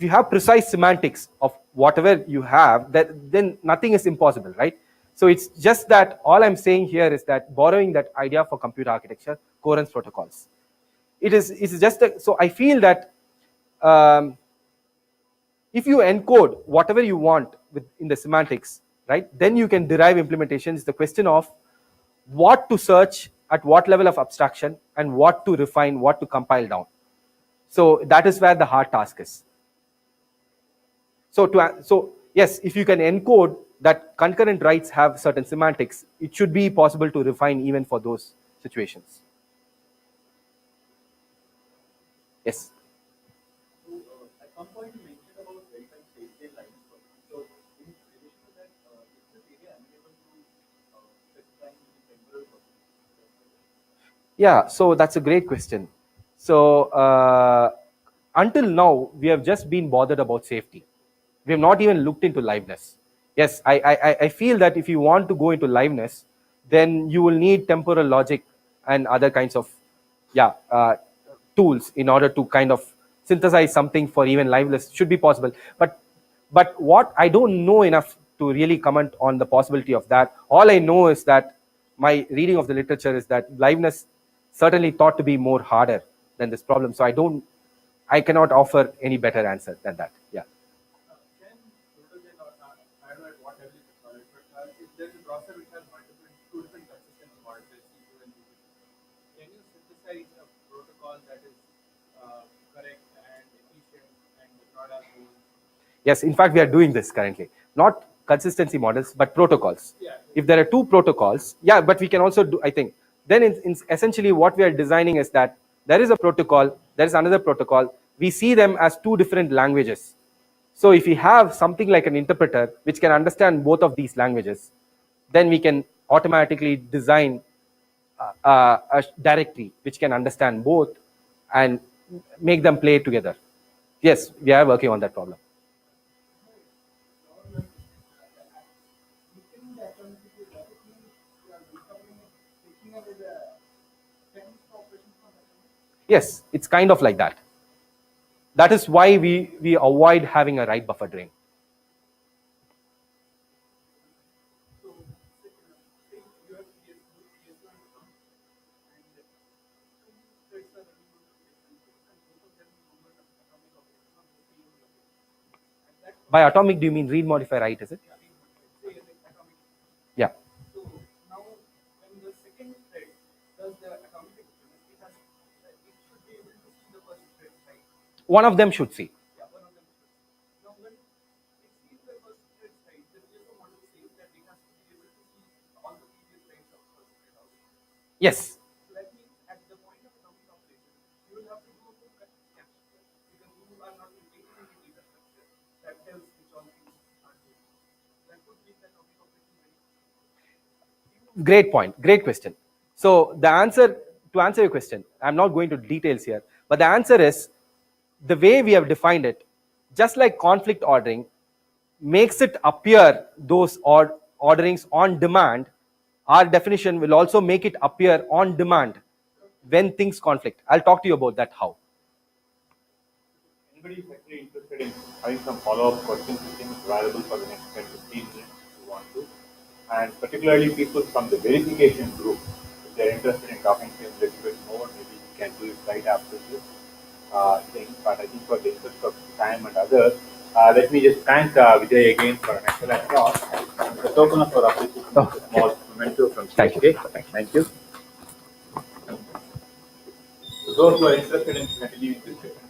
have precise semantics of whatever you have, then nothing is impossible, right? So it's just that all I'm saying here is that borrowing that idea for computer architecture, coherence protocols. It's just so I feel that if you encode whatever you want in the semantics, right, then you can derive implementations. The question of what to search at what level of abstraction and what to refine, what to compile down. So that is where the hard task is. So yes, if you can encode that concurrent writes have certain semantics, it should be possible to refine even for those situations. Yes. So at some point you mentioned about verifying state lines. So in relation to that, is this area unable to specify temporal properties? Yeah, so that's a great question. So until now, we have just been bothered about safety. We have not even looked into liveness. Yes, I feel that if you want to go into liveness, then you will need temporal logic and other kinds of tools in order to kind of synthesize something for even liveness. Should be possible. But what I don't know enough to really comment on the possibility of that. All I know is that my reading of the literature is that liveness certainly thought to be more harder than this problem. So I cannot offer any better answer than that. Yeah. Can protogen or I don't know at what level you call it, but if there's a processor which has two different consistency models, C2 and C2, can you synthesize a protocol that is correct and efficient and does not have rules? Yes, in fact, we are doing this currently. Not consistency models, but protocols. Yeah. If there are two protocols, but we can also do, I think, then essentially what we are designing is that there is a protocol, there is another protocol. We see them as two different languages. So if we have something like an interpreter which can understand both of these languages, then we can automatically design a directory which can understand both and make them play together. Yes, we are working on that problem. Within the Atomicity, does it mean you are recovering it, taking away the technical operations from Atomicity? Yes, it's kind of like that. That is why we avoid having a write buffer drain. So, say you have TSO and account, and two threads are running on the same thread, and both of them remember the atomic operation on the same location. At that By point, atomic, do you mean read, modify, write? Is it? say like atomic. Yeah. So now, when the second thread does the atomic experiment, it should be able to see the first thread, right? One of them should see. Yeah, one of them should. Now, when it sees the first thread side, the TSO model says that it has to be able to see all the previous threads of the first thread also. Yes. So that means at the point of atomic operation, you will have to do a full capture because you are not maintaining any data structure that tells which all things are doing. That would make the atomic operation very. Great point. Great question. So the answer, to answer your question, I'm not going to details here, but the answer is the way we have defined it, just like conflict ordering makes it appear those orderings on demand, our definition will also make it appear on demand when things conflict. I'll talk to you about that how. Anybody is actually interested in having some follow-up questions, you think it's valuable for the next 10 15 minutes if you want to. And particularly people from the verification group, if they're interested in talking to him a little bit more, maybe we can do it right after this thing. But I think for the interest of time and others, let me just thank Vijay again for an excellent talk. The token of our appreciation is a small memento from Thank you. Thank you. So those who are interested in continuing this discussion,